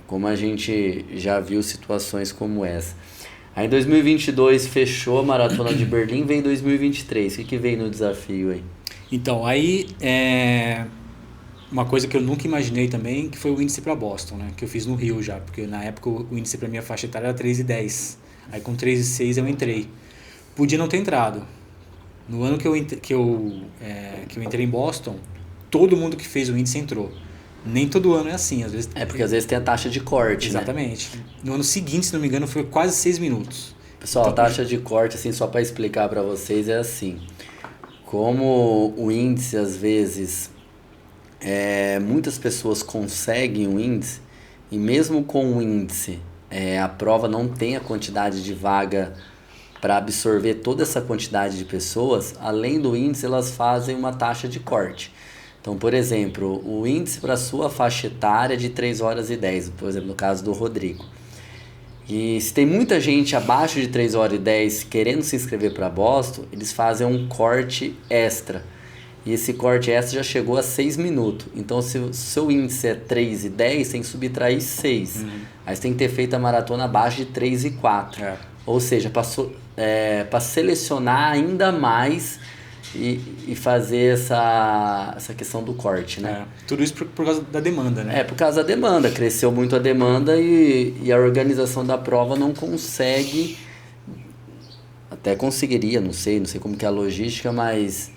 Como a gente já viu situações como essa. Aí em 2022 fechou a Maratona de Berlim, vem 2023. O que veio no desafio aí? Então, aí uma coisa que eu nunca imaginei também, que foi o índice para Boston, né? Que eu fiz no Rio já, porque na época o índice para minha faixa etária era 3,10. Aí com 3,6 eu entrei. Podia não ter entrado. No ano que eu entrei em Boston, todo mundo que fez o índice entrou. Nem todo ano é assim, às vezes. Porque às vezes tem a taxa de corte, exatamente. Né? No ano seguinte, se não me engano, foi quase 6 minutos. Pessoal, então, a taxa de corte, assim, só para explicar para vocês, é assim. Como o índice, às vezes, muitas pessoas conseguem o índice, e mesmo com o índice, a prova não tem a quantidade de vaga para absorver toda essa quantidade de pessoas, além do índice, elas fazem uma taxa de corte. Então, por exemplo, o índice para a sua faixa etária é de 3 horas e 10, por exemplo, no caso do Rodrigo. E se tem muita gente abaixo de 3 horas e 10 querendo se inscrever para Boston, eles fazem um corte extra. E esse corte extra já chegou a 6 minutos. Então, se o seu índice é 3 e 10, tem que subtrair 6. Aí você tem que ter feito a maratona abaixo de 3 e 4. Ou seja, para selecionar ainda mais e fazer essa questão do corte, né? Tudo isso por causa da demanda, né? Por causa da demanda. Cresceu muito a demanda e a organização da prova não consegue... Até conseguiria, não sei como que é a logística, mas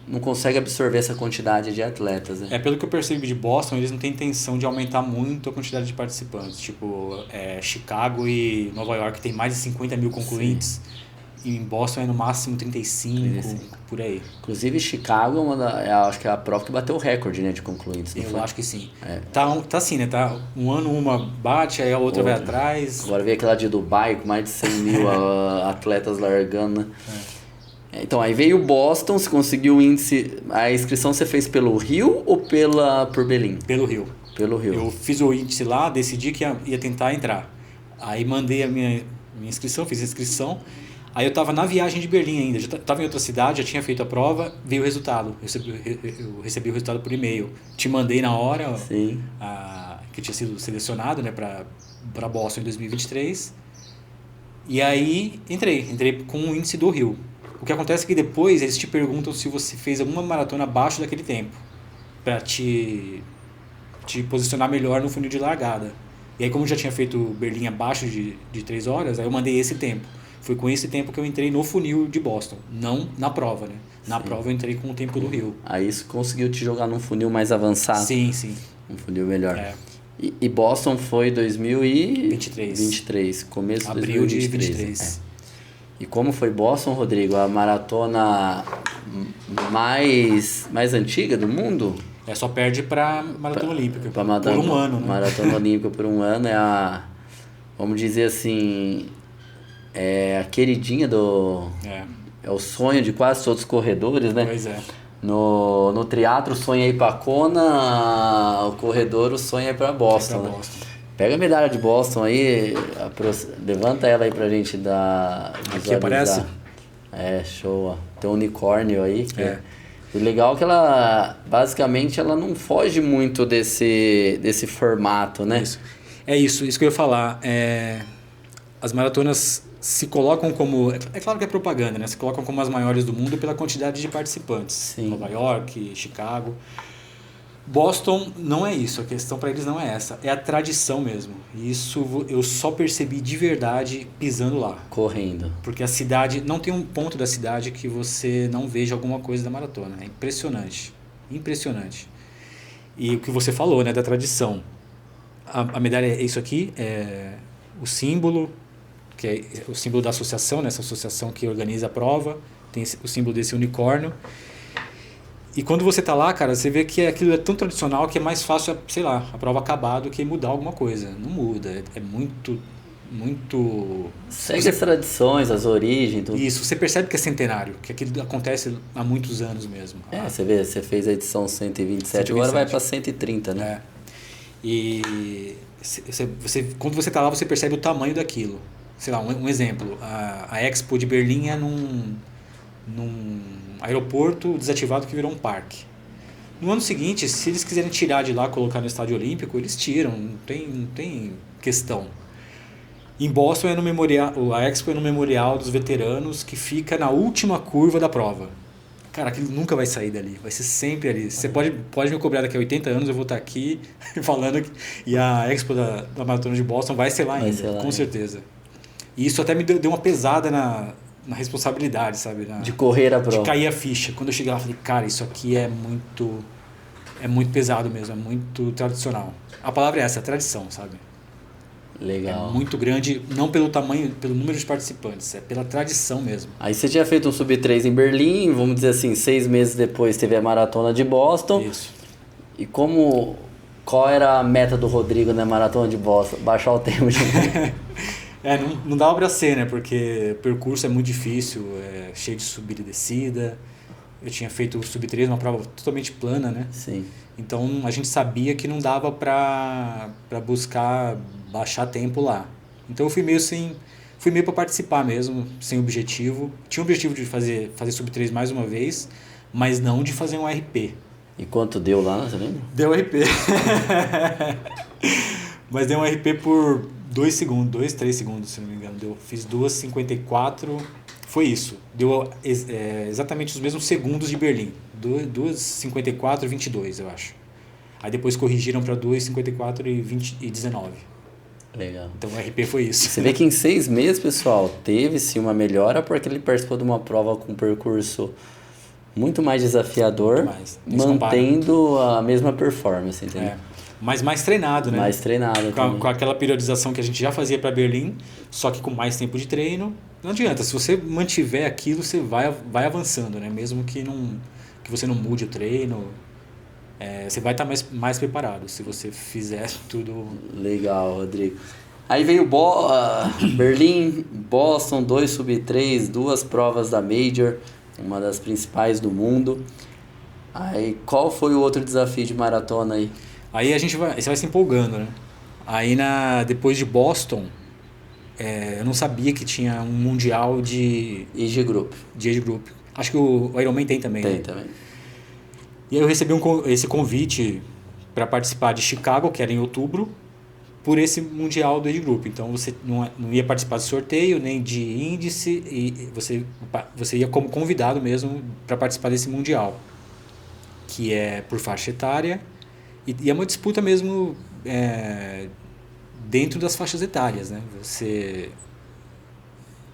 não consegue absorver essa quantidade de atletas, né? Pelo que eu percebi de Boston, eles não têm intenção de aumentar muito a quantidade de participantes. Tipo, Chicago e Nova York tem mais de 50 mil concluintes. Sim. E em Boston é no máximo 35, por aí. Inclusive, Chicago acho que é a prova que bateu o recorde, né, de concluintes. Eu acho que sim. Tá assim, né? Tá um ano uma bate, aí a outra vai atrás. Agora veio aquela de Dubai com mais de 100 mil atletas largando, né? Então, aí veio Boston, você conseguiu o índice... A inscrição você fez pelo Rio ou por Berlim? Pelo Rio. Pelo Rio. Eu fiz o índice lá, decidi que ia tentar entrar. Aí mandei a minha inscrição, fiz a inscrição. Aí eu estava na viagem de Berlim ainda, já estava em outra cidade, já tinha feito a prova, veio o resultado. Eu recebi o resultado por e-mail. Te mandei na hora que tinha sido selecionado, né, para Boston em 2023. E aí entrei com o índice do Rio. O que acontece é que depois eles te perguntam se você fez alguma maratona abaixo daquele tempo, para te posicionar melhor no funil de largada. E aí, como eu já tinha feito Berlim abaixo de 3 horas, aí eu mandei esse tempo. Foi com esse tempo que eu entrei no funil de Boston, não na prova, né? Na prova eu entrei com o tempo do Rio. Aí isso conseguiu te jogar num funil mais avançado? Sim. Um funil melhor. E Boston foi 2023. 23, começo de abril 2023. De 23. E como foi Boston, Rodrigo? A maratona mais antiga do mundo? Só perde para Maratona Olímpica. Por um ano, né? Maratona Olímpica por um ano vamos dizer assim, a queridinha é o sonho de quase todos os corredores, né? Pois é. No triatlo, o sonho é ir para Kona, o corredor, o sonho é ir para Boston. Né? Pega a medalha de Boston aí, levanta ela aí pra gente dar... Aqui aparece? Show. Ó. Tem um unicórnio aí. O legal é que ela, basicamente, ela não foge muito desse formato, né? Isso que eu ia falar. As maratonas se colocam como... É claro que é propaganda, né? Se colocam como as maiores do mundo pela quantidade de participantes. Sim. Nova York, Chicago... Boston não é isso, a questão para eles não é essa, é a tradição mesmo. E isso eu só percebi de verdade pisando lá. Correndo. Porque a cidade, não tem um ponto da cidade que você não veja alguma coisa da maratona. É impressionante. Impressionante. E o que você falou, né, da tradição. A medalha é isso aqui, é o símbolo, que é o símbolo da associação, né, essa associação que organiza a prova, tem o símbolo desse unicórnio. E quando você tá lá, cara, você vê que aquilo é tão tradicional que é mais fácil, sei lá, a prova acabar do que mudar alguma coisa. Não muda, é muito... Segue as tradições, as origens, tudo. Isso, você percebe que é centenário, que aquilo acontece há muitos anos mesmo. Você vê, você fez a edição 127, agora vai para 130, né? E quando você tá lá, você percebe o tamanho daquilo. Sei lá, um exemplo, a Expo de Berlim é num aeroporto desativado que virou um parque. No ano seguinte, se eles quiserem tirar de lá e colocar no estádio olímpico, eles tiram, não tem questão. Em Boston é no memorial, a Expo é no memorial dos veteranos que fica na última curva da prova. cara, aquilo nunca vai sair dali, vai ser sempre ali. Você pode me cobrar daqui a 80 anos, eu vou estar aqui falando que... E a Expo da Maratona de Boston vai ser lá ainda, com certeza. E isso até me deu uma pesada na responsabilidade, sabe? De correr a prova. De cair a ficha. Quando eu cheguei lá, eu falei, cara, isso aqui é muito pesado mesmo, é muito tradicional. A palavra é essa, é tradição, sabe? Legal. É muito grande, não pelo tamanho, pelo número de participantes, é pela tradição mesmo. Aí você tinha feito um Sub-3 em Berlim, vamos dizer assim, 6 meses depois teve a Maratona de Boston. Isso. E qual era a meta do Rodrigo na Maratona de Boston? Baixar o tempo de... não dava pra ser, né? Porque o percurso é muito difícil, é cheio de subida e descida. Eu tinha feito o Sub-3, uma prova totalmente plana, né? Sim. Então a gente sabia que não dava pra buscar baixar tempo lá. Então eu fui meio para participar mesmo, sem objetivo. Tinha o objetivo de fazer Sub-3 mais uma vez, mas não de fazer um RP. E quanto deu lá, você lembra? Deu RP. Mas deu um RP por 2 segundos, 3 segundos, se não me engano. Fiz 2,54, foi isso. Deu exatamente os mesmos segundos de Berlim. 2,54,22, eu acho. Aí depois corrigiram para 2,54 e 19. Legal. Então o RP foi isso. Você vê que em 6 meses, pessoal, teve sim uma melhora porque ele participou de uma prova com um percurso muito mais desafiador, mantendo a mesma performance, entendeu? Mas mais treinado, né? Mais treinado também. Com aquela periodização que a gente já fazia para Berlim, só que com mais tempo de treino. Não adianta, se você mantiver aquilo, você vai avançando, né? Mesmo que você não mude o treino, você vai estar mais preparado se você fizer tudo. Legal, Rodrigo. Aí veio Berlim, Boston, 2 Sub-3, 2 provas da Major, uma das principais do mundo. Aí qual foi o outro desafio de maratona aí? Aí você vai se empolgando, né? Aí depois de Boston, eu não sabia que tinha um mundial de Age Group. Acho que o Ironman tem também, Tem né? também. E aí eu recebi esse convite para participar de Chicago, que era em outubro, por esse mundial do Age Group. Então você não ia participar de sorteio, nem de índice, e você ia como convidado mesmo para participar desse mundial, que é por faixa etária. E é uma disputa mesmo dentro das faixas etárias, né? Você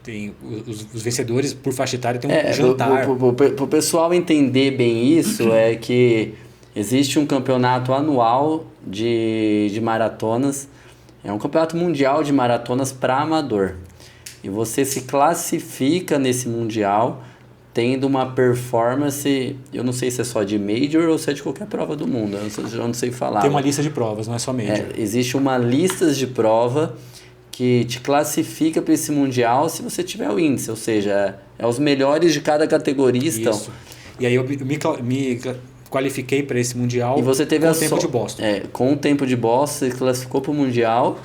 tem os vencedores por faixa etária, tem um jantar. Para o pessoal entender bem isso, é que existe um campeonato anual de maratonas, é um campeonato mundial de maratonas para amador. E você se classifica nesse mundial tendo uma performance, eu não sei se é só de Major ou se é de qualquer prova do mundo, eu não sei falar. Tem uma lista de provas, não é só Major. Existe uma lista de prova que te classifica para esse mundial se você tiver o índice, ou seja, os melhores de cada categoria estão. Isso. E aí eu me qualifiquei para esse mundial e você teve com o tempo de Boston. Com o tempo de Boston, você classificou para o mundial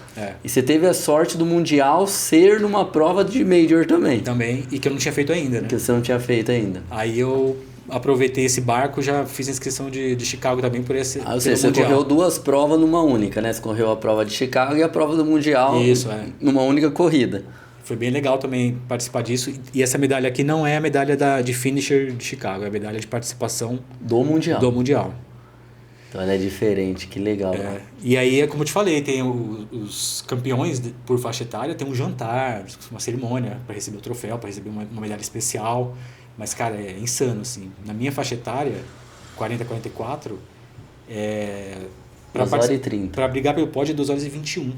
e você teve a sorte do mundial ser numa prova de Major também. Também, e que eu não tinha feito ainda, né? Que você não tinha feito ainda. Aí eu aproveitei esse barco, já fiz a inscrição de Chicago também por esse ou seja, você correu 2 provas numa única, né? Você correu a prova de Chicago e a prova do mundial numa única corrida. Foi bem legal também participar disso. E essa medalha aqui não é a medalha de finisher de Chicago, é a medalha de participação do mundial. Então ela é diferente, que legal. E aí, como eu te falei, tem os campeões por faixa etária, tem um jantar, uma cerimônia para receber o troféu, para receber uma medalha especial. Mas, cara, é insano, assim. Na minha faixa etária, 40-44, 2 horas e 30. Para brigar pelo pódio é 2 horas e 21.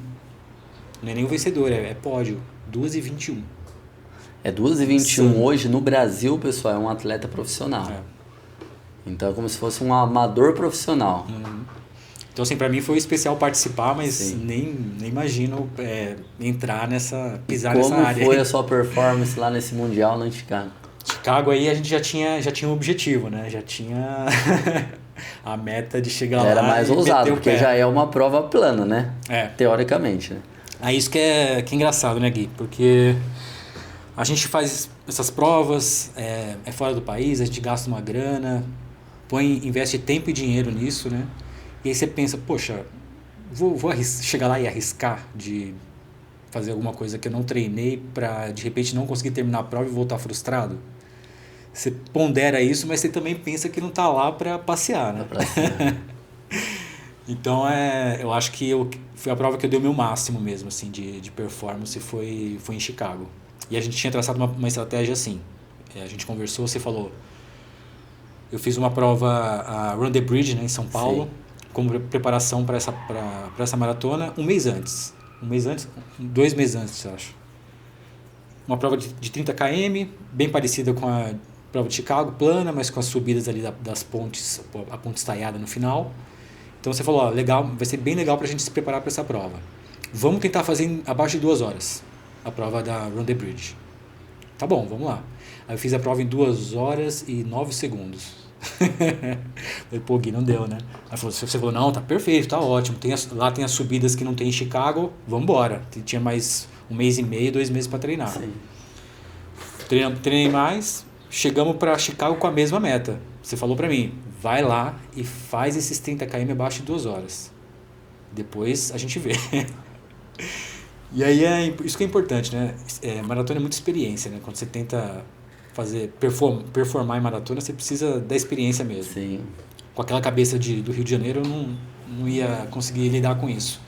Não é nem o vencedor, é pódio. 2h21. 2h21 hoje no Brasil, pessoal, é um atleta profissional. Então é como se fosse um amador profissional. Então, assim, pra mim foi especial participar, mas nem imagino pisar nessa área. Como foi a sua performance lá nesse Mundial no Chicago? Chicago aí a gente já tinha um objetivo, né? Já tinha a meta de chegar lá. Era mais ousado, porque já é uma prova plana, né? Teoricamente, né? Aí isso que é engraçado, né, Gui? Porque a gente faz essas provas, é fora do país, a gente gasta uma grana, investe tempo e dinheiro nisso, né? E aí você pensa, poxa, vou chegar lá e arriscar de fazer alguma coisa que eu não treinei para de repente não conseguir terminar a prova e voltar frustrado? você pondera isso, mas você também pensa que não tá lá para passear, né? Então, eu acho que foi a prova que eu dei o meu máximo mesmo, assim, de performance, foi em Chicago. E a gente tinha traçado uma estratégia assim. A gente conversou, você falou... Eu fiz uma prova, a Run the Bridge, né, em São Paulo, como preparação para essa maratona, um mês antes. 2 meses antes, eu acho. Uma prova de 30 km, bem parecida com a prova de Chicago, plana, mas com as subidas ali das pontes, a ponte estaiada no final. Então você falou, legal, vai ser bem legal para a gente se preparar para essa prova. Vamos tentar fazer abaixo de 2 horas, a prova da Run the Bridge. Tá bom, vamos lá. Aí eu fiz a prova em 2 horas e 9 segundos. Falei, pô, Gui, não deu, né? Aí você falou, não, tá perfeito, tá ótimo. Lá tem as subidas que não tem em Chicago, vamos embora. Tinha mais 1 mês e meio, 2 meses para treinar. Sim. Treinei mais, chegamos para Chicago com a mesma meta. Você falou para mim, vai lá e faz esses 30 km abaixo de 2 horas. Depois a gente vê. E aí isso que é importante, né? Maratona é muita experiência, né? Quando você tenta performar em maratona, você precisa da experiência mesmo. Sim. Com aquela cabeça do Rio de Janeiro, eu não ia conseguir lidar com isso.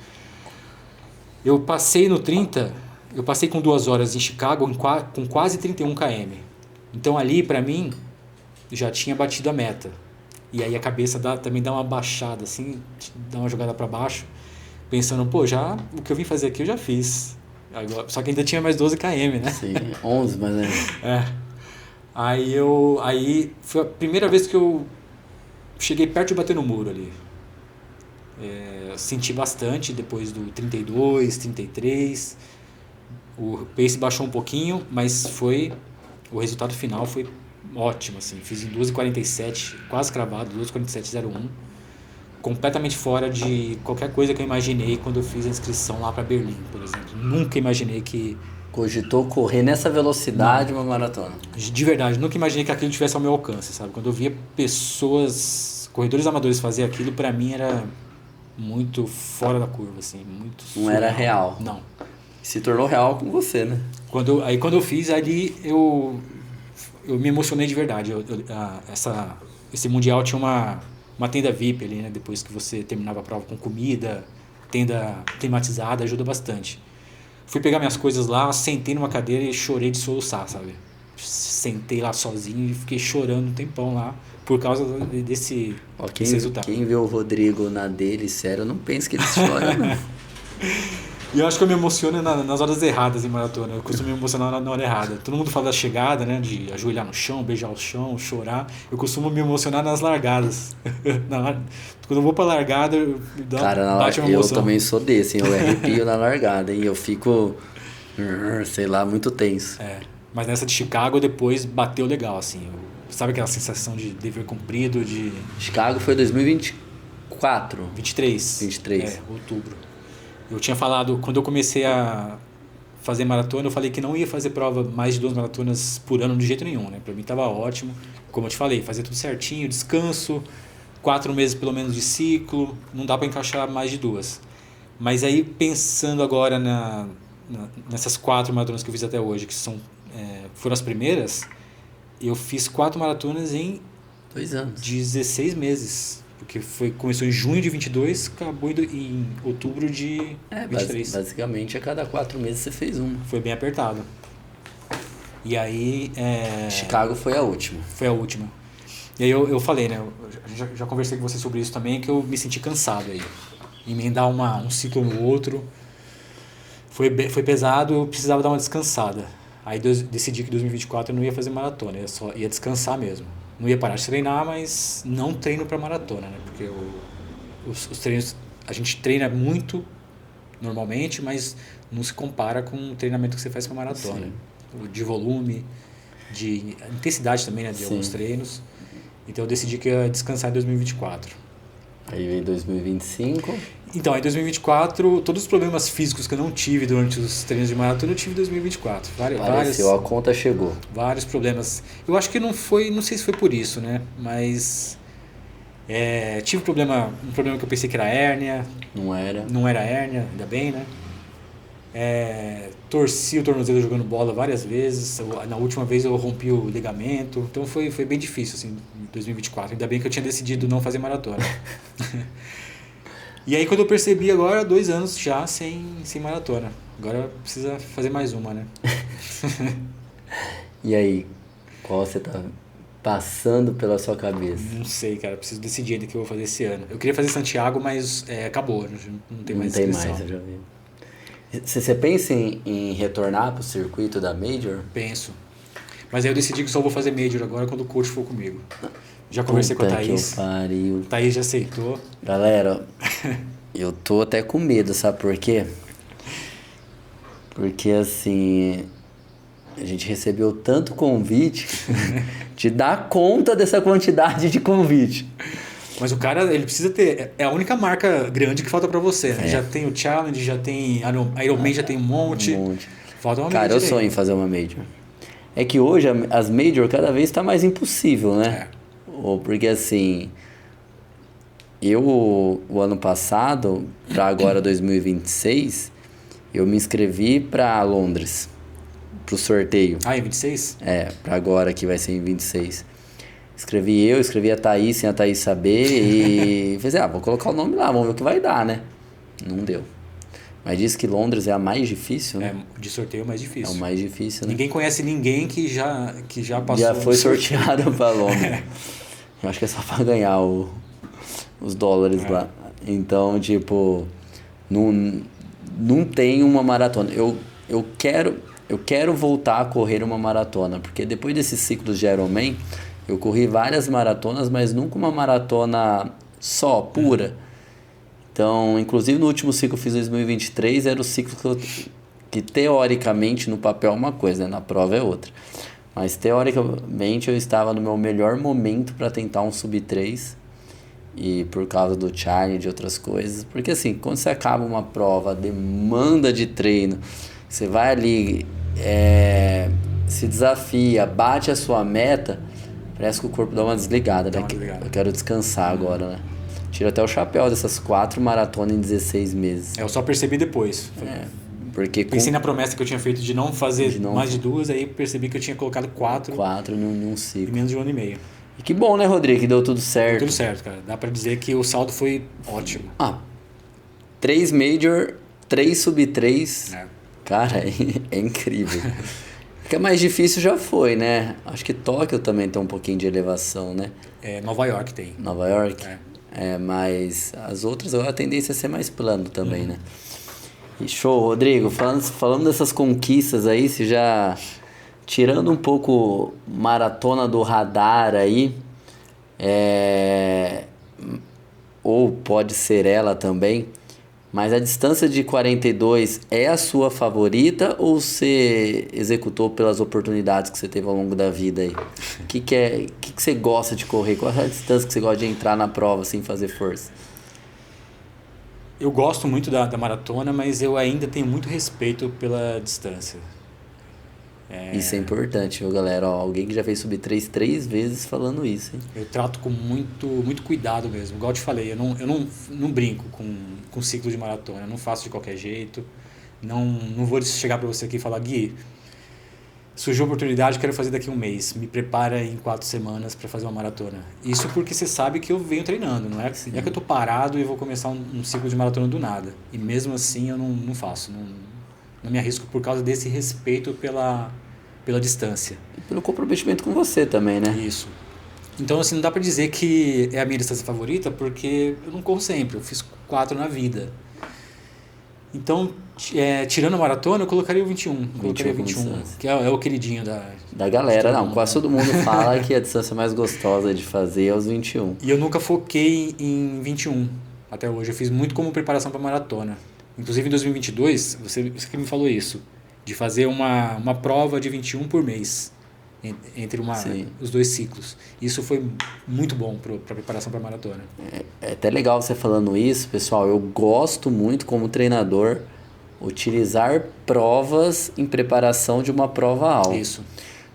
Eu passei no 30, eu passei com 2 horas em Chicago com quase 31 km. Então ali, para mim, já tinha batido a meta. E aí a cabeça também dá uma baixada, assim, dá uma jogada para baixo, pensando, pô, o que eu vim fazer aqui eu já fiz. Agora, só que ainda tinha mais 12 km, né? Sim, 11, mas Aí foi a primeira vez que eu cheguei perto de bater no muro ali. Senti bastante depois do 32, 33. O pace baixou um pouquinho, mas o resultado final foi ótimo, assim. Fiz em 2:47, quase cravado, 2:47:01. Completamente fora de qualquer coisa que eu imaginei quando eu fiz a inscrição lá para Berlim, por exemplo. Nunca imaginei que... Cogitou correr nessa velocidade uma maratona. De verdade, nunca imaginei que aquilo tivesse ao meu alcance, sabe? Quando eu via corredores amadores fazer aquilo, para mim era muito fora da curva, assim, muito Não era real. Não. Se tornou real com você, né? Quando eu fiz ali, eu me emocionei de verdade. Esse mundial tinha uma tenda VIP ali, né? Depois que você terminava a prova com comida, tenda climatizada, ajuda bastante. Fui pegar minhas coisas lá, sentei numa cadeira e chorei de soluçar, sabe? Sentei lá sozinho e fiquei chorando um tempão lá por causa desse resultado. Quem vê o Rodrigo na dele, sério, não pensa que ele chora, não. E eu acho que eu me emociono nas horas erradas em maratona. Eu costumo me emocionar na hora errada. Todo mundo fala da chegada, né? De ajoelhar no chão, beijar o chão, chorar. Eu costumo me emocionar nas largadas. Quando eu vou pra largada, bate uma emoção. Eu também sou desse, eu arrepio na largada, hein? Eu fico, sei lá, muito tenso. Mas nessa de Chicago, depois bateu legal, assim. Sabe aquela sensação de dever cumprido, de... Chicago foi 2024? 23. Outubro. Eu tinha falado, quando eu comecei a fazer maratona, eu falei que não ia fazer prova mais de 2 maratonas por ano de jeito nenhum, né? Pra mim tava ótimo. Como eu te falei, fazer tudo certinho, descanso, 4 meses pelo menos de ciclo, não dá para encaixar mais de 2. Mas aí, pensando agora nessas 4 maratonas que eu fiz até hoje, que foram as primeiras, eu fiz 4 maratonas em 2 anos. 16 meses. Porque começou em junho de 22, acabou em outubro de 23. Basicamente, a cada 4 meses você fez uma. Foi bem apertado. E aí... Chicago foi a última. Foi a última. E aí eu falei, né? Eu já conversei com você sobre isso também, que eu me senti cansado aí. Emendar um ciclo no outro. Foi pesado, eu precisava dar uma descansada. Aí decidi que em 2024 eu não ia fazer maratona, eu só ia descansar mesmo. Não ia parar de treinar, mas não treino para maratona, né? Porque os treinos, a gente treina muito normalmente, mas não se compara com o treinamento que você faz para maratona. Sim. De volume, de intensidade também, né? De alguns treinos. Então eu decidi que ia descansar em 2024. Aí veio 2025. Então, em 2024, todos os problemas físicos que eu não tive durante os treinos de maratona, eu tive em 2024. Pareceu, a conta chegou. Vários problemas. Eu acho que não sei se foi por isso, né? Mas tive um problema que eu pensei que era hérnia. Não era. Não era hérnia, ainda bem, né? Torci o tornozelo jogando bola várias vezes. Na última vez eu rompi o ligamento. Então foi bem difícil, assim, em 2024. Ainda bem que eu tinha decidido não fazer maratona. E aí quando eu percebi agora, 2 anos já sem maratona. Agora precisa fazer mais uma, né? E aí, qual você tá passando pela sua cabeça? Não sei, cara. Preciso decidir ainda o que eu vou fazer esse ano. Eu queria fazer Santiago, mas acabou. Não tem mais inscrição. Não tem mais, eu já vi. Você pensa em retornar pro circuito da Major? Penso. Mas aí eu decidi que só vou fazer Major agora quando o coach for comigo. Já conversei com a Thaís. Pariu. Thaís já aceitou. Galera, eu tô até com medo, sabe por quê? Porque assim, a gente recebeu tanto convite de dar conta dessa quantidade de convite. Mas o cara, ele precisa ter... É a única marca grande que falta pra você, né? Já tem o Challenge, já tem... Ironman já tem um monte. Falta uma Major. Cara, eu sonho em fazer uma Major. É que hoje as Major cada vez tá mais impossível, né? Porque assim... o ano passado, pra agora 2026, eu me inscrevi pra Londres. Pro sorteio. Em 26? Pra agora que vai ser em 26. Escrevi a Thaís sem a Thaís saber e fiz, vou colocar o nome lá, vamos ver o que vai dar, né? Não deu. Mas diz que Londres é a mais difícil, né? De sorteio é o mais difícil. É o mais difícil, né? Ninguém conhece ninguém que já passou. Já foi sorteado pra Londres. Eu acho que é só pra ganhar os dólares lá. Então, tipo, não tem uma maratona. Eu quero voltar a correr uma maratona, porque depois desses ciclos de Ironman, eu corri várias maratonas, mas nunca uma maratona só, pura. Então, inclusive no último ciclo que eu fiz em 2023, era o ciclo que teoricamente no papel é uma coisa, né? Na prova é outra. Mas teoricamente eu estava no meu melhor momento para tentar um sub-3, e por causa do challenge e outras coisas. Porque assim, quando você acaba uma prova, demanda de treino, você vai ali, se desafia, bate a sua meta, parece que o corpo dá uma desligada, né? Eu quero descansar agora, né? Tiro até o chapéu dessas 4 maratonas em 16 meses. Eu só percebi depois. Porque pensei na promessa que eu tinha feito de não fazer mais de 2, aí percebi que eu tinha colocado 4 num ciclo. Em menos de 1 ano e meio. E que bom, né, Rodrigo? Que deu tudo certo. Deu tudo certo, cara. Dá pra dizer que o saldo foi ótimo. 3 Major, 3 sub-3. Cara, é incrível. O que é mais difícil já foi, né? Acho que Tóquio também tem um pouquinho de elevação, né? Nova York tem. Nova York? Mas as outras agora a tendência é ser mais plano também, né? E show, Rodrigo. Falando dessas conquistas aí, você já... Tirando um pouco maratona do radar aí, ou pode ser ela também, mas a distância de 42 é a sua favorita ou você executou pelas oportunidades que você teve ao longo da vida aí? O que você gosta de correr? Qual é a distância que você gosta de entrar na prova sem fazer força? Eu gosto muito da maratona, mas eu ainda tenho muito respeito pela distância. Isso é importante, viu, galera? Alguém que já fez sub-3 3 vezes falando isso, hein? Eu trato com muito cuidado mesmo. Igual eu te falei, eu não brinco com ciclo de maratona. Eu não faço de qualquer jeito. Não vou chegar para você aqui e falar, Gui, surgiu a oportunidade, quero fazer daqui a 1 mês. Me prepara em 4 semanas para fazer uma maratona. Isso porque você sabe que eu venho treinando. Não é que eu tô parado e vou começar um ciclo de maratona do nada. E mesmo assim eu não faço. Não me arrisco por causa desse respeito pela distância. E pelo comprometimento com você também, né? Isso. Então, assim, não dá pra dizer que é a minha distância favorita, porque eu não corro sempre. Eu fiz 4 na vida. Então, tirando a maratona, eu colocaria o 21. Colocaria 21, que é o queridinho da galera. Não, quase todo mundo fala que a distância mais gostosa de fazer é os 21. E eu nunca foquei em 21 até hoje. Eu fiz muito como preparação para maratona. Inclusive, em 2022, você que me falou isso, de fazer uma prova de 21 por mês, entre os 2 ciclos. Isso foi muito bom para a preparação para a maratona. É até legal você falando isso, pessoal. Eu gosto muito, como treinador, utilizar provas em preparação de uma prova-aula. Isso.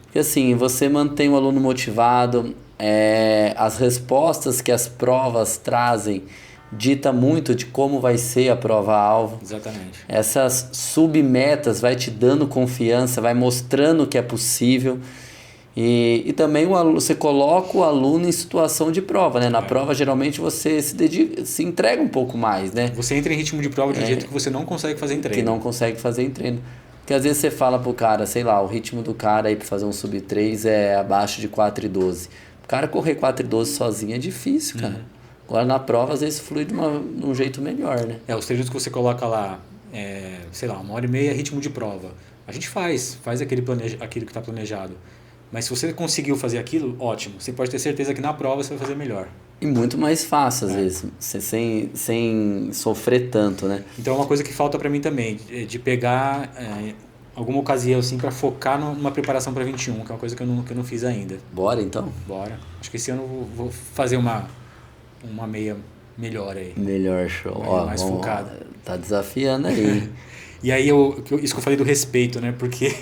Porque assim, você mantém o aluno motivado, as respostas que as provas trazem dita muito de como vai ser a prova-alvo. Exatamente. Essas submetas vai te dando confiança, vai mostrando que é possível. E também você coloca o aluno em situação de prova, né? Na prova, geralmente, você se entrega um pouco mais, né? Você entra em ritmo de prova de um jeito que você não consegue fazer em treino. Que não consegue fazer em treino. Porque às vezes você fala pro cara, sei lá, o ritmo do cara aí pra fazer um sub 3 é abaixo de 4,12. O cara correr 4,12 sozinho é difícil, cara. Agora na prova, às vezes flui de um jeito melhor, né? Os treinos que você coloca lá, sei lá, 1h30 ritmo de prova. A gente faz aquilo que está planejado. Mas se você conseguiu fazer aquilo, ótimo. Você pode ter certeza que na prova você vai fazer melhor. E muito mais fácil, às vezes, sem sofrer tanto, né? Então é uma coisa que falta para mim também, de pegar alguma ocasião assim para focar numa preparação para 21, que é uma coisa que eu não fiz ainda. Bora então? Bora. Acho que esse ano eu vou fazer uma meia melhor aí. Melhor, show. Mais focado. Tá desafiando aí. E aí, isso que eu falei do respeito, né? Porque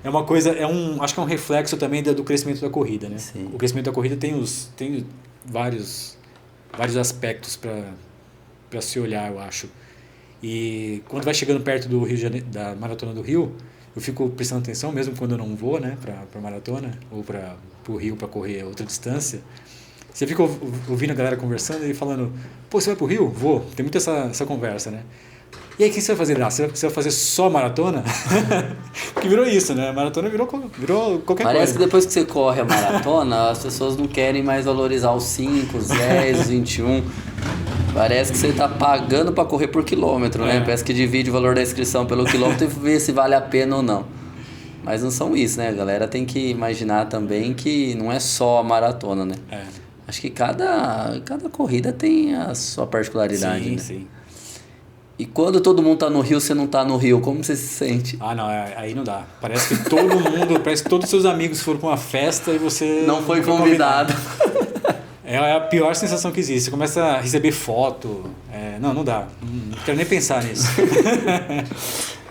é uma coisa, acho que é um reflexo também do crescimento da corrida, né? Sim. O crescimento da corrida tem vários aspectos para se olhar, eu acho. E quando vai chegando perto do Rio de Janeiro, da Maratona do Rio, eu fico prestando atenção, mesmo quando eu não vou, né, para maratona ou para o Rio para correr outra distância. Você fica ouvindo a galera conversando e falando: pô, você vai pro Rio? Vou. Tem muito essa conversa, né? E aí, o que você vai fazer lá? Você vai fazer só maratona? Porque virou isso, né? Maratona virou qualquer coisa. Parece que depois que você corre a maratona, as pessoas não querem mais valorizar os 5, os 10, os 21. Parece que você está pagando para correr por quilômetro, né? Parece que divide o valor da inscrição pelo quilômetro e vê se vale a pena ou não. Mas não são isso, né? A galera tem que imaginar também que não é só a maratona, né? Acho que cada corrida tem a sua particularidade, sim, né? Sim. E quando todo mundo tá no Rio, você não tá no Rio, como você se sente? Ah, não, aí não dá. Parece que parece que todos os seus amigos foram pra uma festa e você não foi convidado. É a pior sensação que existe. Você começa a receber foto. Não dá. Não quero nem pensar nisso.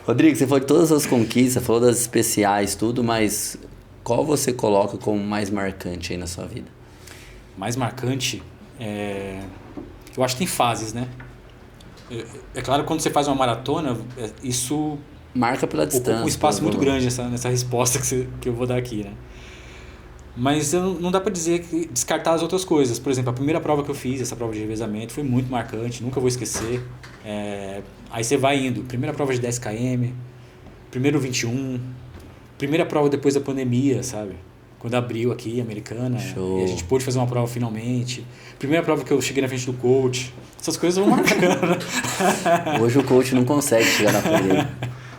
Rodrigo, você falou de todas as conquistas, falou das especiais, tudo, mas qual você coloca como mais marcante aí na sua vida? Mais marcante? Eu acho que tem fases, né? É claro que quando você faz uma maratona, isso marca pela distância. Ocupa um espaço muito grande nessa resposta que eu vou dar aqui, né? Mas não dá para descartar as outras coisas. Por exemplo, a primeira prova que eu fiz, essa prova de revezamento, foi muito marcante, nunca vou esquecer. Aí você vai indo, primeira prova de 10 km, primeiro 21, primeira prova depois da pandemia, sabe? Quando abriu aqui, Americana, show. E a gente pôde fazer uma prova finalmente. Primeira prova que eu cheguei na frente do coach. Essas coisas vão marcando. Hoje o coach não consegue chegar na frente dele.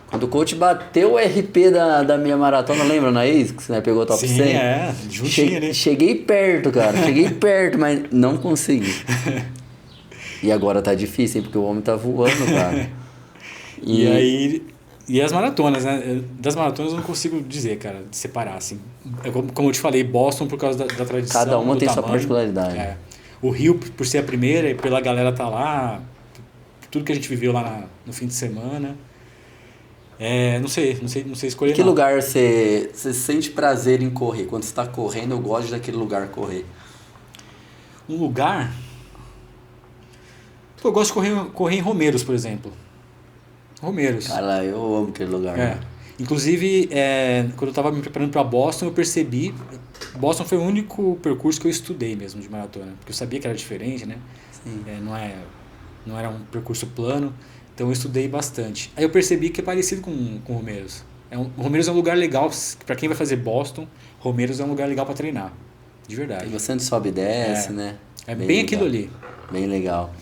Quando o coach bateu o RP da minha maratona, lembra, não é isso? Que você pegou o top 100? Sim, juntinho, né? Cheguei perto, cara. Cheguei perto, mas não consegui. E agora tá difícil, hein? Porque o homem tá voando, cara. E as maratonas, né? Das maratonas eu não consigo dizer, cara, de separar, assim. Como eu te falei, Boston por causa da tradição. Cada uma tem tamanho, sua particularidade. O Rio, por ser a primeira e pela galera tá lá, tudo que a gente viveu lá no fim de semana. Não sei escolher. Em que lugar você sente prazer em correr? Quando você tá correndo, eu gosto daquele lugar correr. Um lugar? Eu gosto de correr em Romeiros, por exemplo. Romeiros. Cara, eu amo aquele lugar. Inclusive, quando eu estava me preparando para Boston, eu percebi... Boston foi o único percurso que eu estudei mesmo de maratona. Porque eu sabia que era diferente, né? Sim. Não era um percurso plano. Então eu estudei bastante. Aí eu percebi que é parecido com Romeiros. Romeiros é um lugar legal, para quem vai fazer Boston, Romeiros é um lugar legal para treinar. De verdade. E você sobe e desce, né? É bem aquilo ali. Bem legal.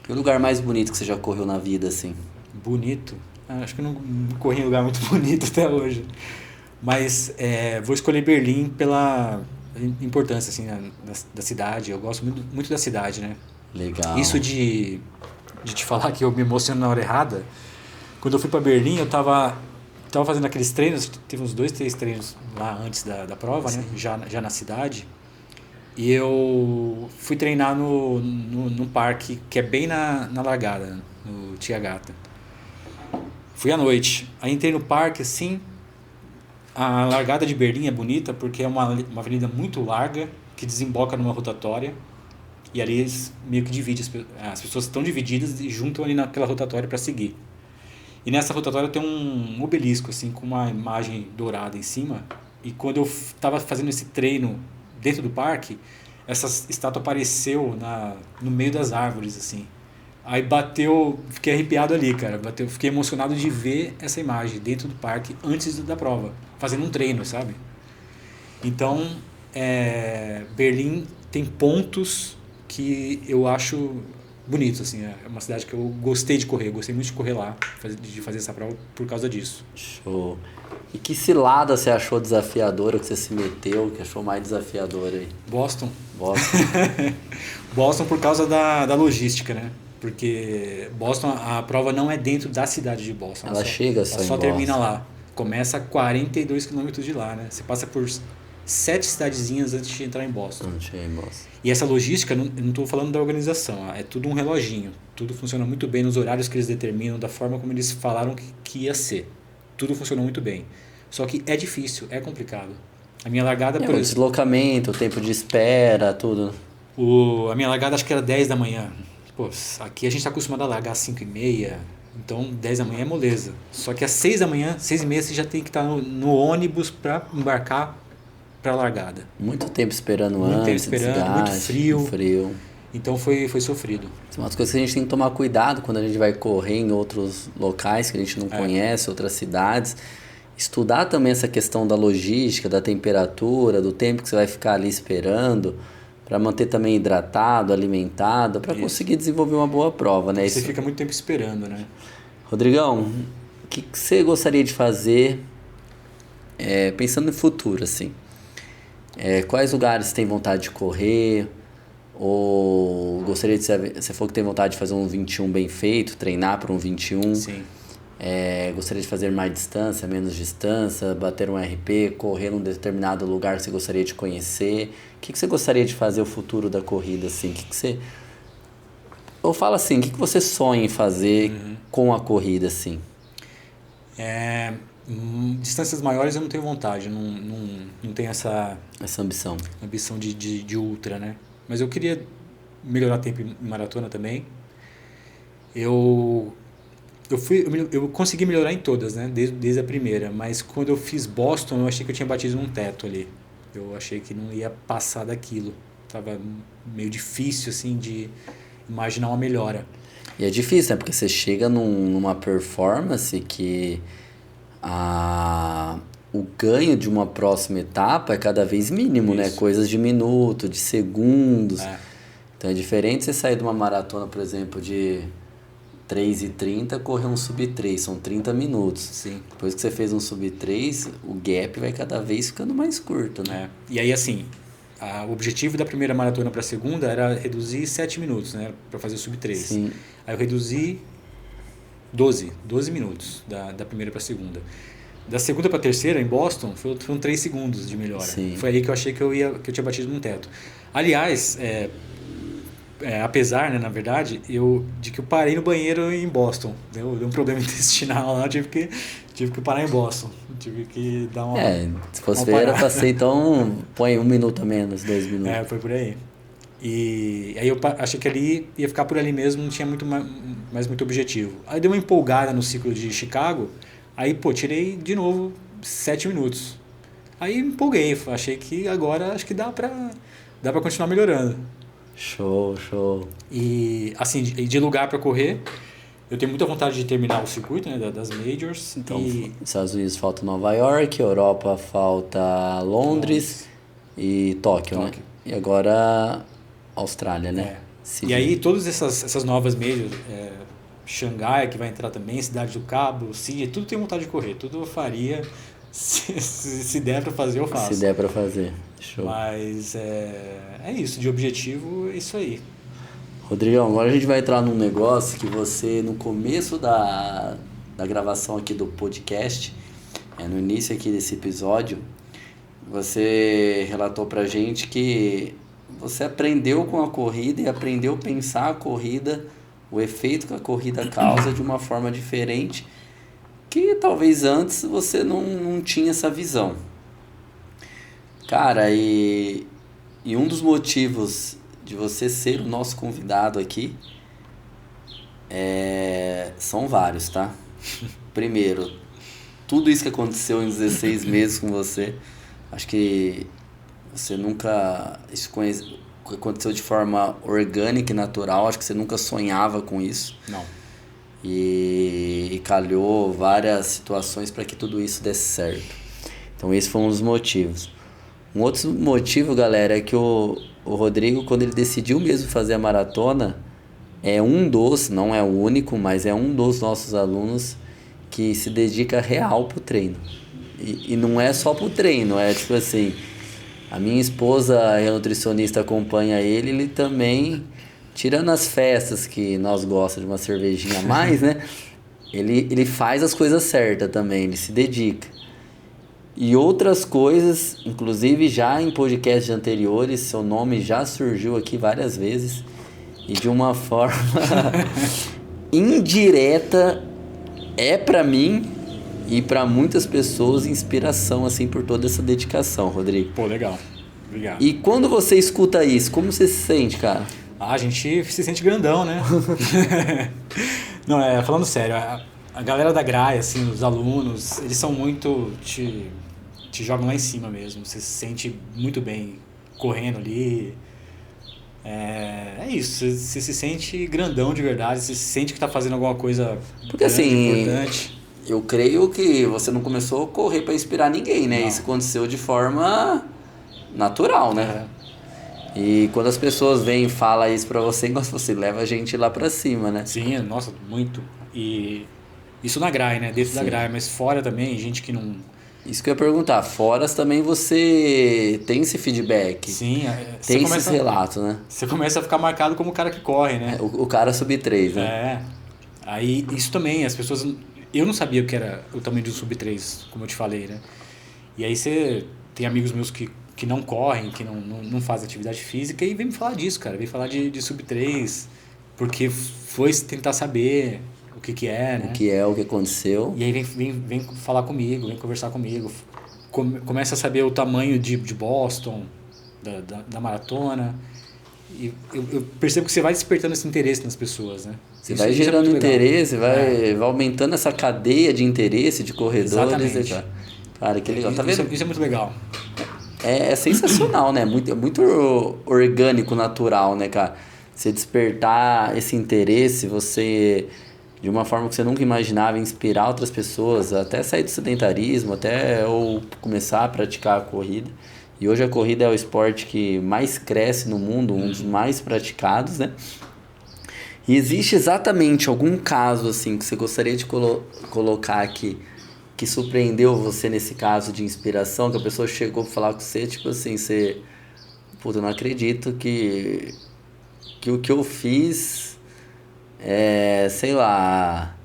E o lugar mais bonito que você já correu na vida, assim? Bonito? Acho que eu não corri em lugar muito bonito até hoje. Mas vou escolher Berlim pela importância assim, da cidade. Eu gosto muito da cidade, né? Legal. Isso de te falar que eu me emociono na hora errada. Quando eu fui para Berlim, eu tava fazendo aqueles treinos, teve uns 2, 3 treinos lá antes da prova, né? Já na cidade. E eu fui treinar num parque que é bem na largada, no Tia Gata. Fui à noite. Aí entrei no parque, assim. A largada de Berlim é bonita porque é uma avenida muito larga que desemboca numa rotatória. E ali eles meio que dividem, as pessoas estão divididas e juntam ali naquela rotatória para seguir. E nessa rotatória tem um obelisco, assim, com uma imagem dourada em cima. E quando eu estava fazendo esse treino dentro do parque, essa estátua apareceu no meio das árvores, assim. Aí bateu, fiquei arrepiado ali, cara. Fiquei emocionado de ver essa imagem dentro do parque antes da prova, fazendo um treino, sabe? Então, Berlim tem pontos que eu acho bonitos, assim. É uma cidade que eu gostei de correr, gostei muito de correr lá, de fazer essa prova por causa disso. Show. E que cilada você achou desafiadora, que você se meteu, que achou mais desafiadora aí? Boston. Boston. Boston por causa da logística, né? Porque Boston, a prova não é dentro da cidade de Boston. Ela chega só em só Boston. termina lá. Começa a 42 quilômetros de lá, né? Você passa por 7 cidadezinhas antes de entrar em Boston. Não chega em Boston. E essa logística, eu não estou falando da organização, é tudo um reloginho. Tudo funciona muito bem nos horários que eles determinam, da forma como eles falaram que ia ser. Tudo funcionou muito bem. Só que é difícil, é complicado. A minha largada... O deslocamento, o tempo de espera, tudo. A minha largada acho que era 10 da manhã. Pô, aqui a gente está acostumado a largar às 5h30, então 10 da manhã é moleza. Só que às 6 da manhã, 6h30, você já tem que estar no ônibus para embarcar para a largada. Muito tempo esperando muito tempo esperando, desgaste, muito frio. Então foi sofrido. São umas coisas que a gente tem que tomar cuidado quando a gente vai correr em outros locais que a gente não conhece, outras cidades. Estudar também essa questão da logística, da temperatura, do tempo que você vai ficar ali esperando, para manter também hidratado, alimentado, para conseguir desenvolver uma boa prova, né? Você fica muito tempo esperando, né? Rodrigão, o que você gostaria de fazer, pensando no futuro, assim? Quais lugares você tem vontade de correr? Ou gostaria de saber, você falou que tem vontade de fazer um 21 bem feito, treinar para um 21. Sim. Gostaria de fazer mais distância, menos distância, bater um RP, correr num determinado lugar que você gostaria de conhecer. O que você gostaria de fazer o futuro da corrida, assim? Ou fala assim, o que você sonha em fazer com a corrida, assim? Distâncias maiores eu não tenho vontade, não tenho essa ambição de ultra, né? Mas eu queria melhorar tempo em maratona também. Eu consegui melhorar em todas, né? Desde a primeira, mas quando eu fiz Boston, eu achei que eu tinha batido num teto ali. Eu achei que não ia passar daquilo. Tava meio difícil, assim, de imaginar uma melhora. E é difícil, né? Porque você chega numa performance que o ganho de uma próxima etapa é cada vez mínimo, né? Coisas de minuto, de segundos. Então é diferente você sair de uma maratona, por exemplo, de 3h30, correr um sub-3, são 30 minutos. Sim. Depois que você fez um sub-3, o gap vai cada vez ficando mais curto, né? E aí, assim, o objetivo da primeira maratona para a segunda era reduzir 7 minutos, né? Para fazer o sub-3. Sim. Aí eu reduzi 12 minutos da primeira para a segunda. Da segunda para a terceira, em Boston, foram 3 segundos de melhora. Sim. Foi aí que eu achei que eu tinha batido num teto. Aliás, apesar, né, na verdade, de que eu parei no banheiro em Boston. Deu um problema intestinal lá, tive que parar em Boston. Tive que dar uma... se fosse ver, era pra ser, então, põe 1 minuto a menos, 2 minutos. Foi por aí. E aí eu achei que ali ia ficar por ali mesmo, não tinha mais muito objetivo. Aí deu uma empolgada no ciclo de Chicago, aí, tirei de novo 7 minutos. Aí empolguei, achei que agora acho que dá pra continuar melhorando. Show. E, assim, de lugar para correr, eu tenho muita vontade de terminar o circuito, né, das Majors. Então, Estados Unidos falta Nova York, Europa falta Londres e Tóquio, né? E agora Austrália, né? E aí todas essas novas Majors, Xangai, que vai entrar também, Cidade do Cabo, Sydney, tudo tenho vontade de correr, tudo eu faria. Se der para fazer, eu faço. Se der para fazer. Show. Mas é isso, de objetivo é isso aí. Rodrigão, agora a gente vai entrar num negócio que você, no começo da gravação aqui do podcast, no início aqui desse episódio, você relatou pra gente que você aprendeu com a corrida e aprendeu a pensar a corrida, o efeito que a corrida causa de uma forma diferente, que talvez antes você não tinha essa visão. Cara, e um dos motivos de de você ser o nosso convidado aqui são vários, tá? Primeiro, tudo isso que aconteceu em 16 meses com você, acho que você nunca... Isso aconteceu de forma orgânica e natural, acho que você nunca sonhava com isso. Não. E calhou várias situações para que tudo isso desse certo. Então esse foi um dos motivos. Um outro motivo, galera, é que o Rodrigo, quando ele decidiu mesmo fazer a maratona, não é o único, mas é um dos nossos alunos que se dedica real pro treino. E não é só pro treino, é tipo assim, a minha esposa, a nutricionista, acompanha ele também, tirando as festas que nós gostamos de uma cervejinha a mais, né? Ele faz as coisas certas também, ele se dedica. E outras coisas, inclusive já em podcasts anteriores, seu nome já surgiu aqui várias vezes e de uma forma indireta para mim e para muitas pessoas inspiração assim por toda essa dedicação, Rodrigo. Pô, legal. Obrigado. E quando você escuta isso, como você se sente, cara? A gente se sente grandão, né? Não, falando sério, a galera da Graia, assim, os alunos, eles são muito... Te jogam lá em cima mesmo. Você se sente muito bem correndo ali. É isso, você se sente grandão de verdade, você se sente que tá fazendo alguma coisa porque assim, importante. Eu creio que você não começou a correr para inspirar ninguém, né? Não. Isso aconteceu de forma natural, né? E quando as pessoas vêm e falam isso pra você, você leva a gente lá pra cima, né? Sim, nossa, muito. E isso na Graia, né? Dentro da Graia, mas fora também, gente que não... Isso que eu ia perguntar. Fora também você tem esse feedback. Sim. Tem esses relatos, né? Você começa a ficar marcado como o cara que corre, né? O cara sub-3, né? Aí isso também, as pessoas... Eu não sabia o que era o tamanho de um sub-3, como eu te falei, né? E aí você tem amigos meus que não correm, que não fazem atividade física e vem me falar disso, cara. Vem falar de sub-3, porque foi tentar saber o que é, né? O que é, o que aconteceu. E aí vem falar comigo, vem conversar comigo. Começa a saber o tamanho de Boston, da maratona. E eu percebo que você vai despertando esse interesse nas pessoas, né? Você vai gerando interesse, vai aumentando essa cadeia de interesse de corredores. Exatamente. Cara, que legal. Tá vendo? Isso é muito legal. É sensacional, né? Muito orgânico, natural, né, cara? Você despertar esse interesse, você, de uma forma que você nunca imaginava, inspirar outras pessoas, até sair do sedentarismo, ou começar a praticar a corrida. E hoje a corrida é o esporte que mais cresce no mundo, um dos mais praticados, né? E existe exatamente algum caso, assim, que você gostaria de colocar aqui, que surpreendeu você nesse caso de inspiração, que a pessoa chegou pra falar com você, tipo assim, você... Puta, eu não acredito que o que eu fiz, sei lá,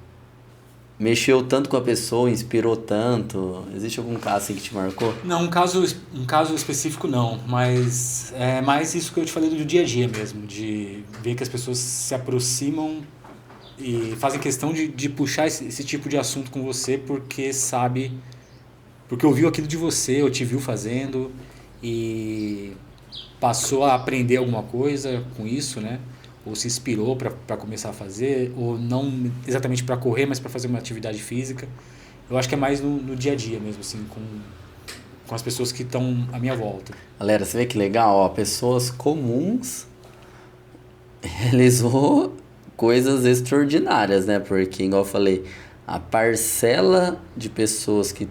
mexeu tanto com a pessoa, inspirou tanto. Existe algum caso assim que te marcou? Não, um caso específico não, mas é mais isso que eu te falei do dia a dia mesmo, de ver que as pessoas se aproximam e fazem questão de puxar esse tipo de assunto com você porque ouviu aquilo de você, ou te viu fazendo e passou a aprender alguma coisa com isso, né? Ou se inspirou para começar a fazer, ou não exatamente para correr, mas para fazer uma atividade física. Eu acho que é mais no dia a dia mesmo, assim, com as pessoas que estão à minha volta. Galera, você vê que legal, ó, pessoas comuns realizou coisas extraordinárias, né? Porque, igual eu falei, a parcela de pessoas que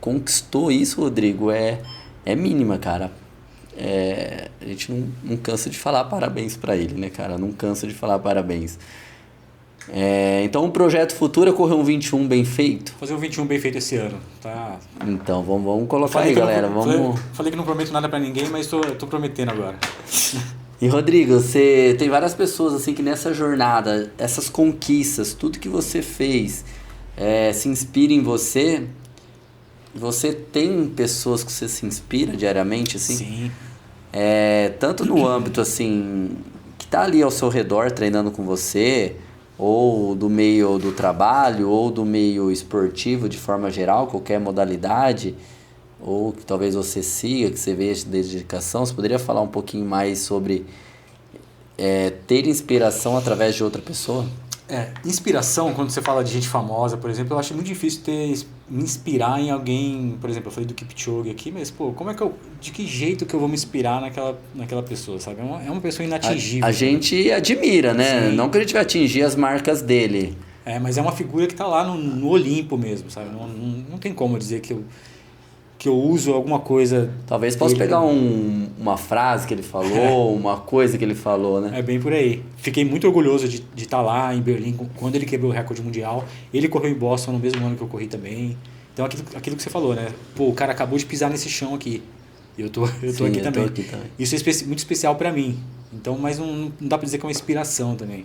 conquistou isso, Rodrigo, é mínima, cara. A gente não cansa de falar parabéns pra ele, né, cara? Não cansa de falar parabéns. Então, o projeto futuro é correr um 21 bem feito? Fazer um 21 bem feito esse ano, tá? Então, vamos colocar aí, galera. Falei que não prometo nada pra ninguém, mas tô prometendo agora. E, Rodrigo, você tem várias pessoas assim que nessa jornada, essas conquistas, tudo que você fez, se inspira em você. Você tem pessoas que você se inspira diariamente, assim? Sim. Tanto no âmbito, assim, que tá ali ao seu redor treinando com você, ou do meio do trabalho, ou do meio esportivo de forma geral, qualquer modalidade, ou que talvez você siga, que você veja dedicação. Você poderia falar um pouquinho mais sobre ter inspiração através de outra pessoa? Inspiração, quando você fala de gente famosa, por exemplo, eu acho muito difícil me inspirar em alguém. Por exemplo, eu falei do Kipchoge aqui, mas, pô, de que jeito que eu vou me inspirar naquela pessoa, sabe? É uma pessoa inatingível. A gente admira, né? Sim. Não que a gente vai atingir as marcas dele. Mas é uma figura que tá lá no Olimpo mesmo, sabe? Não tem como dizer que eu uso alguma coisa. Talvez possa pegar uma frase que ele falou, uma coisa que ele falou, né? É bem por aí. Fiquei muito orgulhoso de estar lá em Berlim quando ele quebrou o recorde mundial. Ele correu em Boston no mesmo ano que eu corri também. Então aquilo que você falou, né? Pô, o cara acabou de pisar nesse chão aqui. E eu tô aqui também. Isso é muito especial para mim. Então, mas não dá para dizer que é uma inspiração também.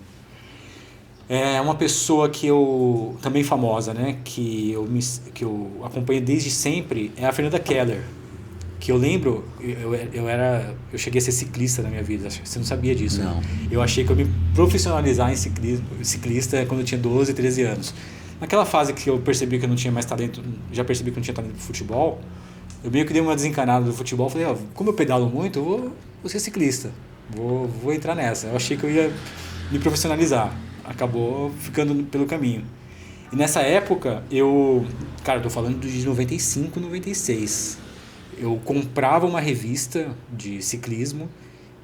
É uma pessoa que eu também famosa, né? Que eu acompanho desde sempre, é a Fernanda Keller. Que eu lembro, eu cheguei a ser ciclista na minha vida. Você não sabia disso? Não. Né? Eu achei que eu me profissionalizar em ciclista quando eu tinha 12, 13 anos. Naquela fase que eu percebi que eu não tinha mais talento, já percebi que eu não tinha talento pro futebol, eu meio que dei uma desencanada do futebol. Falei, como eu pedalo muito, eu vou ser ciclista. Vou entrar nessa. Eu achei que eu ia me profissionalizar. Acabou ficando pelo caminho. E nessa época, eu tô falando de 95, 96. Eu comprava uma revista de ciclismo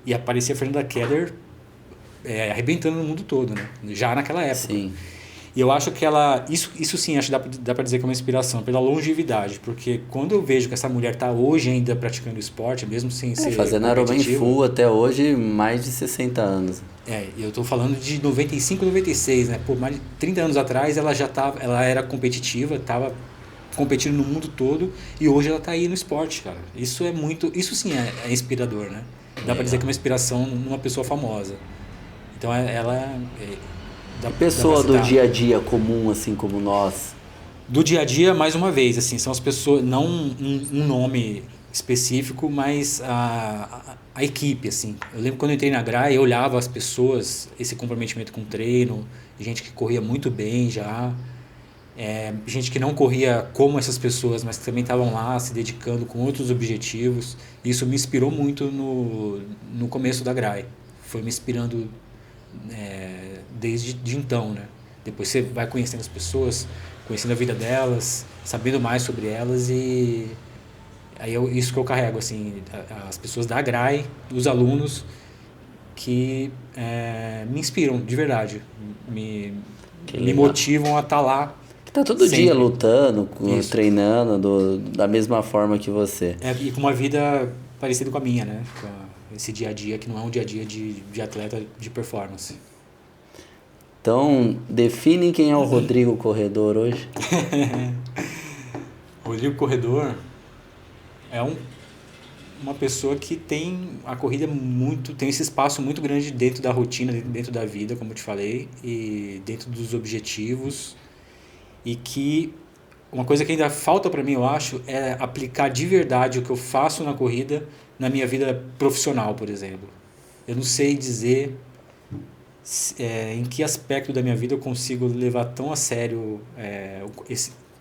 e aparecia a Fernanda Keller arrebentando no mundo todo, né? Já naquela época. Sim. E eu acho que isso sim, acho que dá pra dizer que é uma inspiração, pela longevidade, porque quando eu vejo que essa mulher tá hoje ainda praticando esporte, mesmo sem ser fazendo Ironman full até hoje, mais de 60 anos. Eu tô falando de 95, 96, né? Por mais de 30 anos atrás ela era competitiva, tava competindo no mundo todo e hoje ela tá aí no esporte, cara. Isso sim é inspirador, né? Dá pra dizer que é uma inspiração numa pessoa famosa. Então A pessoa do dia a dia comum, assim como nós. Do dia a dia, mais uma vez, assim, são as pessoas, não um nome específico, mas a equipe, assim. Eu lembro quando eu entrei na GRAI, eu olhava as pessoas, esse comprometimento com o treino, gente que corria muito bem já, gente que não corria como essas pessoas, mas que também estavam lá se dedicando com outros objetivos. Isso me inspirou muito no começo da GRAI. Foi me inspirando desde então, né? Depois você vai conhecendo as pessoas, conhecendo a vida delas, sabendo mais sobre elas e aí isso que eu carrego, assim, as pessoas da GRAI, os alunos que me inspiram de verdade, me motivam a estar lá. Que tá todo dia lutando, treinando da mesma forma que você. E com uma vida parecida com a minha, né? Com esse dia a dia que não é um dia a dia de atleta de performance. Então, define quem é o Rodrigo Corredor hoje. Rodrigo Corredor é uma pessoa que tem a corrida tem esse espaço muito grande dentro da rotina, dentro da vida, como eu te falei, e dentro dos objetivos, e que uma coisa que ainda falta para mim, eu acho, é aplicar de verdade o que eu faço na corrida na minha vida profissional, por exemplo. Eu não sei dizer em que aspecto da minha vida eu consigo levar tão a sério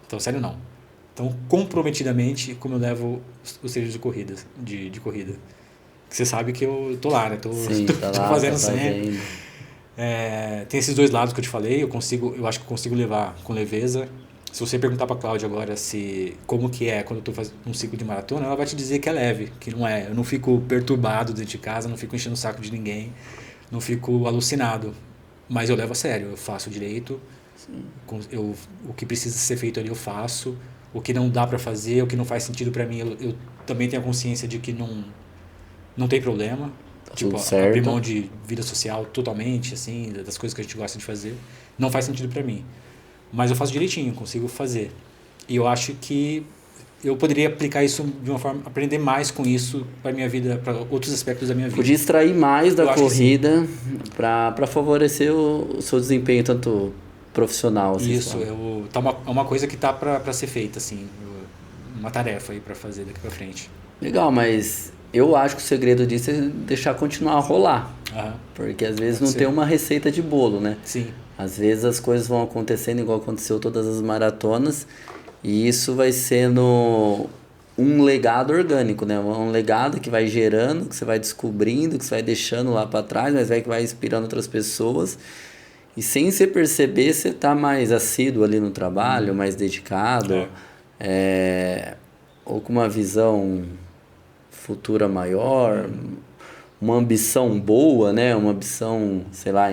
tão sério não, tão comprometidamente como eu levo os treinos de corrida. Você sabe que eu tô lá, né? Tô fazendo sempre. Tem esses dois lados que eu te falei, eu acho que eu consigo levar com leveza. Se você perguntar pra Cláudia agora como que é quando eu tô fazendo um ciclo de maratona, ela vai te dizer que é leve, que não é. Eu não fico perturbado dentro de casa, não fico enchendo o saco de ninguém, não fico alucinado. Mas eu levo a sério, eu faço direito, o que precisa ser feito ali eu faço, o que não dá pra fazer, o que não faz sentido pra mim, eu também tenho a consciência de que não tem problema. Tipo, abrir mão de vida social totalmente, assim, das coisas que a gente gosta de fazer, não faz sentido pra mim. Mas eu faço direitinho, consigo fazer. E eu acho que eu poderia aplicar isso de uma forma, aprender mais com isso para minha vida, para outros aspectos da minha vida. Podia extrair mais da corrida para favorecer o seu desempenho, tanto profissional. Assim, isso, é uma coisa que tá para ser feita, assim, uma tarefa aí para fazer daqui para frente. Legal, mas eu acho que o segredo disso é deixar continuar a rolar. Porque às vezes não tem uma receita de bolo, né? Sim. Às vezes as coisas vão acontecendo igual aconteceu todas as maratonas e isso vai sendo um legado orgânico, né? Um legado que vai gerando, que você vai descobrindo, que você vai deixando lá para trás, mas que vai inspirando outras pessoas. E sem você perceber, você tá mais assíduo ali no trabalho, mais dedicado, ou com uma visão futura maior, uma ambição boa, né? Uma ambição, sei lá,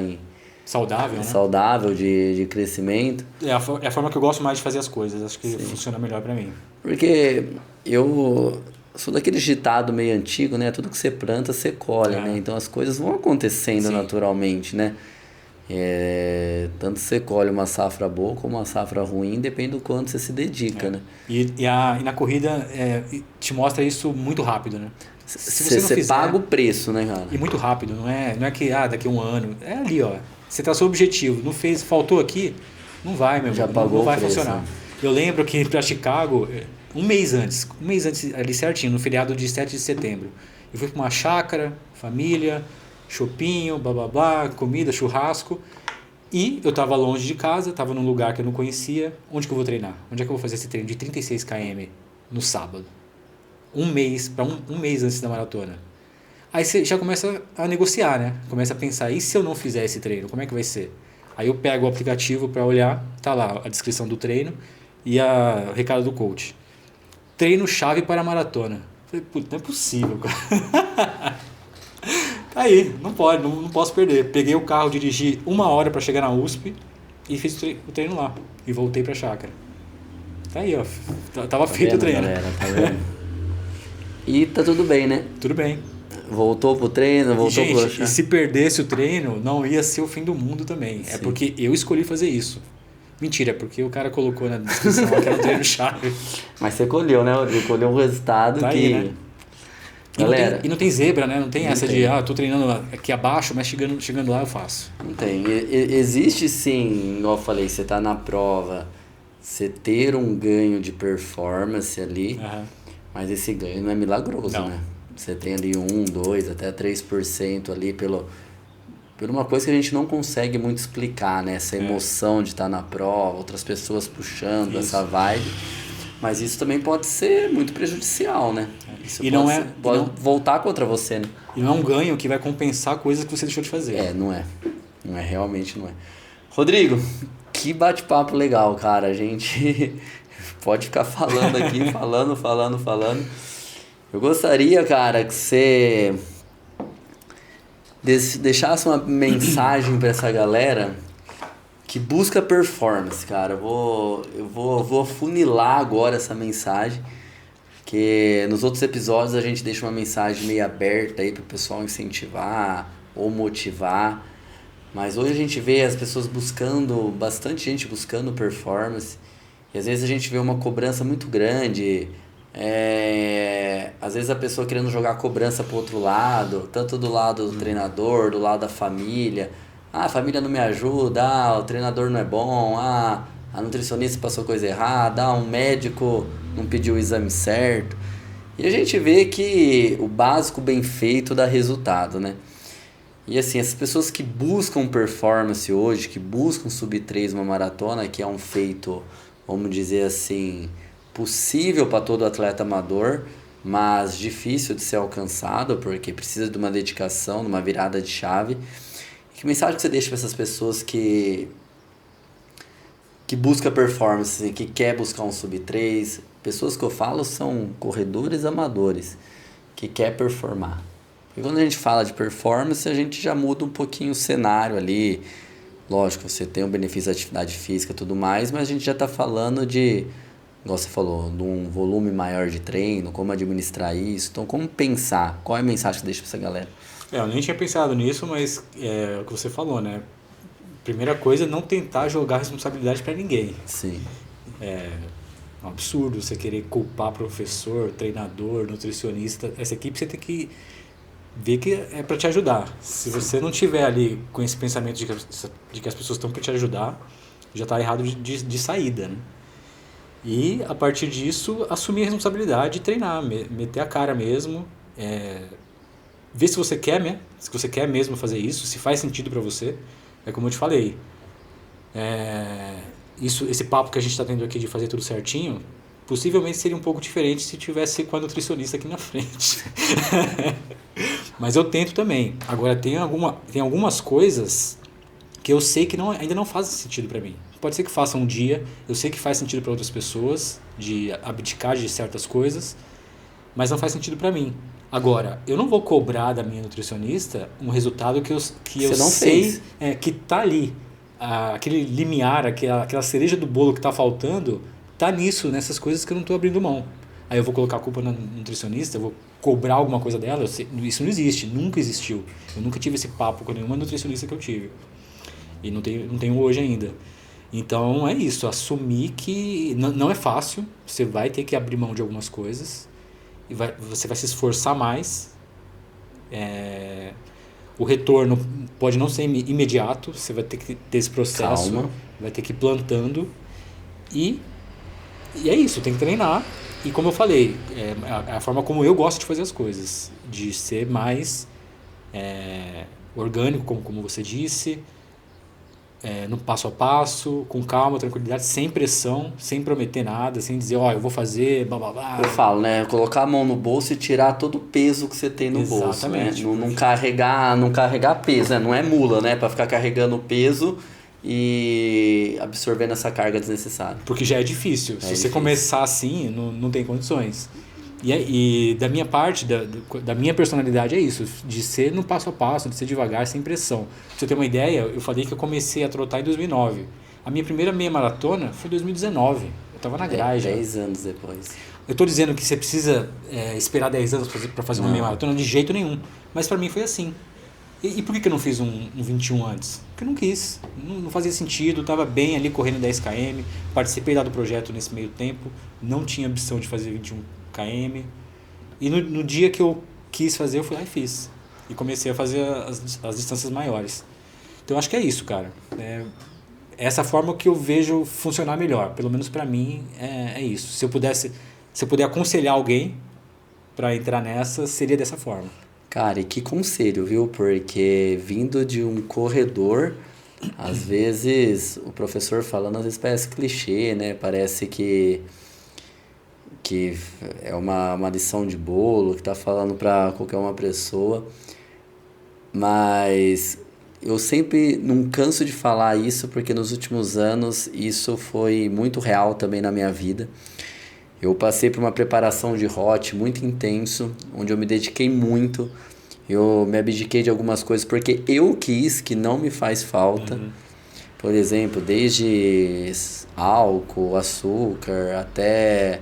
saudável, né? Saudável de crescimento. É a forma que eu gosto mais de fazer as coisas. Acho que funciona melhor para mim. Porque eu sou daquele ditado meio antigo, né? Tudo que você planta, você colhe, né? Então as coisas vão acontecendo naturalmente, né? Tanto você colhe uma safra boa como uma safra ruim, depende do quanto você se dedica, né? E na corrida te mostra isso muito rápido, né? Se você fizer, paga o preço, né, cara? E muito rápido, não é que daqui a um ano. É ali, ó. Você traçou o objetivo, não fez, faltou aqui, não vai, meu irmão. Não vai funcionar. Eu lembro que para Chicago, um mês antes ali certinho, no feriado de 7 de setembro, eu fui para uma chácara, família, chopinho, blá blá blá, comida, churrasco. E eu estava longe de casa, estava num lugar que eu não conhecia. Onde que eu vou treinar? Onde é que eu vou fazer esse treino de 36 km no sábado? Um mês antes da maratona. Aí você já começa a negociar, né? Começa a pensar, e se eu não fizer esse treino, como é que vai ser? Aí eu pego o aplicativo para olhar, tá lá a descrição do treino e o recado do coach. Treino-chave para a maratona. Falei, puta, não é possível, cara. Tá aí, não posso perder. Peguei o carro, dirigi 1 hora para chegar na USP e fiz o treino lá. E voltei pra chácara. Tá aí, ó. Tava feito o treino. Galera, tá vendo? E tá tudo bem, né? Tudo bem. Voltou pro treino, voltou pro... Gente, e se perdesse o treino, não ia ser o fim do mundo também. Sim. É porque eu escolhi fazer isso. Mentira, é porque o cara colocou na descrição que era um treino chave. Mas você colheu, né? Você colheu um resultado tá que... Aí, né? Galera, e não tem zebra, né? Não tem essa de, tô treinando aqui abaixo, mas chegando lá eu faço. Não tem. Existe sim, igual eu falei, você tá na prova, você ter um ganho de performance ali, mas esse ganho não é milagroso, né? Você tem ali 1, 2, até 3% ali por uma coisa que a gente não consegue muito explicar, né? Essa emoção de estar na prova, outras pessoas puxando essa vibe. Mas isso também pode ser muito prejudicial, né? Isso pode voltar contra você, né? E não é um ganho que vai compensar coisas que você deixou de fazer. Não é. Não é, realmente não é. Rodrigo, que bate-papo legal, cara. A gente pode ficar falando aqui, falando. Eu gostaria, cara, que você deixasse uma mensagem para essa galera que busca performance, cara. Eu vou afunilar agora essa mensagem, que nos outros episódios a gente deixa uma mensagem meio aberta aí pro pessoal incentivar ou motivar. Mas hoje a gente vê as pessoas bastante gente buscando performance, e às vezes a gente vê uma cobrança muito grande. Às vezes a pessoa querendo jogar a cobrança pro outro lado, tanto do lado do treinador, do lado da família. A família não me ajuda, o treinador não é bom, a nutricionista passou coisa errada, um médico não pediu o exame certo. E a gente vê que o básico bem feito dá resultado, né? E assim, essas pessoas que buscam performance hoje, que buscam subir 3 numa maratona, que é um feito, vamos dizer assim, possível para todo atleta amador, mas difícil de ser alcançado, porque precisa de uma dedicação, de uma virada de chave. Que mensagem que você deixa para essas pessoas que busca performance, que quer buscar um sub 3? Pessoas que eu falo são corredores amadores, que quer performar. Porque quando a gente fala de performance, a gente já muda um pouquinho o cenário ali. Lógico, você tem o benefício da atividade física e tudo mais, mas a gente já está falando de, igual você falou, de um volume maior de treino, como administrar isso. Então, como pensar? Qual é a mensagem que você deixa para essa galera? Eu nem tinha pensado nisso, mas é o que você falou, né? Primeira coisa é não tentar jogar responsabilidade para ninguém. Sim. É um absurdo você querer culpar professor, treinador, nutricionista. Essa equipe você tem que ver que é para te ajudar. Se você não tiver ali com esse pensamento de que as pessoas estão para te ajudar, já está errado de saída, né? E a partir disso, assumir a responsabilidade e treinar, meter a cara mesmo, ver se você quer, né? Se você quer mesmo fazer isso, se faz sentido para você. É como eu te falei, esse papo que a gente está tendo aqui de fazer tudo certinho, Possivelmente seria um pouco diferente se tivesse com a nutricionista aqui na frente. Mas eu tento também. Agora, tem algumas coisas que eu sei que ainda não fazem sentido para mim. Pode ser que faça um dia, eu sei que faz sentido para outras pessoas, de abdicar de certas coisas, mas não faz sentido para mim. Agora, eu não vou cobrar da minha nutricionista um resultado que eu sei que tá ali. Aquele limiar, aquela cereja do bolo que tá faltando, tá nessas coisas que eu não tô abrindo mão. Aí eu vou colocar a culpa na nutricionista, eu vou cobrar alguma coisa dela, isso não existe, nunca existiu. Eu nunca tive esse papo com nenhuma nutricionista que eu tive. E não tenho hoje ainda. Então é isso, assumir que não é fácil, você vai ter que abrir mão de algumas coisas, e você vai se esforçar mais. O retorno pode não ser imediato, você vai ter que ter esse processo, Calma. vai ter que ir plantando, e é isso, tem que treinar. E como eu falei, é a forma como eu gosto de fazer as coisas, de ser mais orgânico, como você disse, no passo a passo, com calma, tranquilidade, sem pressão, sem prometer nada, sem dizer, eu vou fazer, blá blá blá. Eu falo, né? Colocar a mão no bolso e tirar todo o peso que você tem no bolso, né? Não carregar peso, né? Não é mula, né? Pra ficar carregando peso e absorvendo essa carga desnecessária. Porque já é difícil. Se você começar assim, não tem condições. E da minha parte, da minha personalidade é isso, de ser no passo a passo, de ser devagar, sem pressão. Pra você ter uma ideia, eu falei que eu comecei a trotar em 2009. A minha primeira meia maratona foi em 2019. Eu tava na grade. 10 anos depois. Eu tô dizendo que você precisa esperar 10 anos para fazer uma meia maratona, de jeito nenhum. Mas para mim foi assim. E por que eu não fiz um 21 antes? Porque eu não quis. Não fazia sentido, estava bem ali correndo 10 km, participei do projeto nesse meio tempo, não tinha ambição de fazer 21 km. E no dia que eu quis fazer, eu fui lá e fiz. E comecei a fazer as distâncias maiores. Então acho que é isso, cara. Essa forma que eu vejo funcionar melhor. Pelo menos para mim é isso. Se eu puder aconselhar alguém para entrar nessa, seria dessa forma. Cara, e que conselho, viu? Porque vindo de um corredor, às vezes o professor falando, às vezes parece clichê, né? Parece que é uma lição de bolo, que tá falando para qualquer uma pessoa. Mas eu sempre não canso de falar isso, porque nos últimos anos isso foi muito real também na minha vida. Eu passei por uma preparação de hot muito intenso, onde eu me dediquei muito. Eu me abdiquei de algumas coisas porque eu quis, que não me faz falta. Uhum. Por exemplo, desde álcool, açúcar, até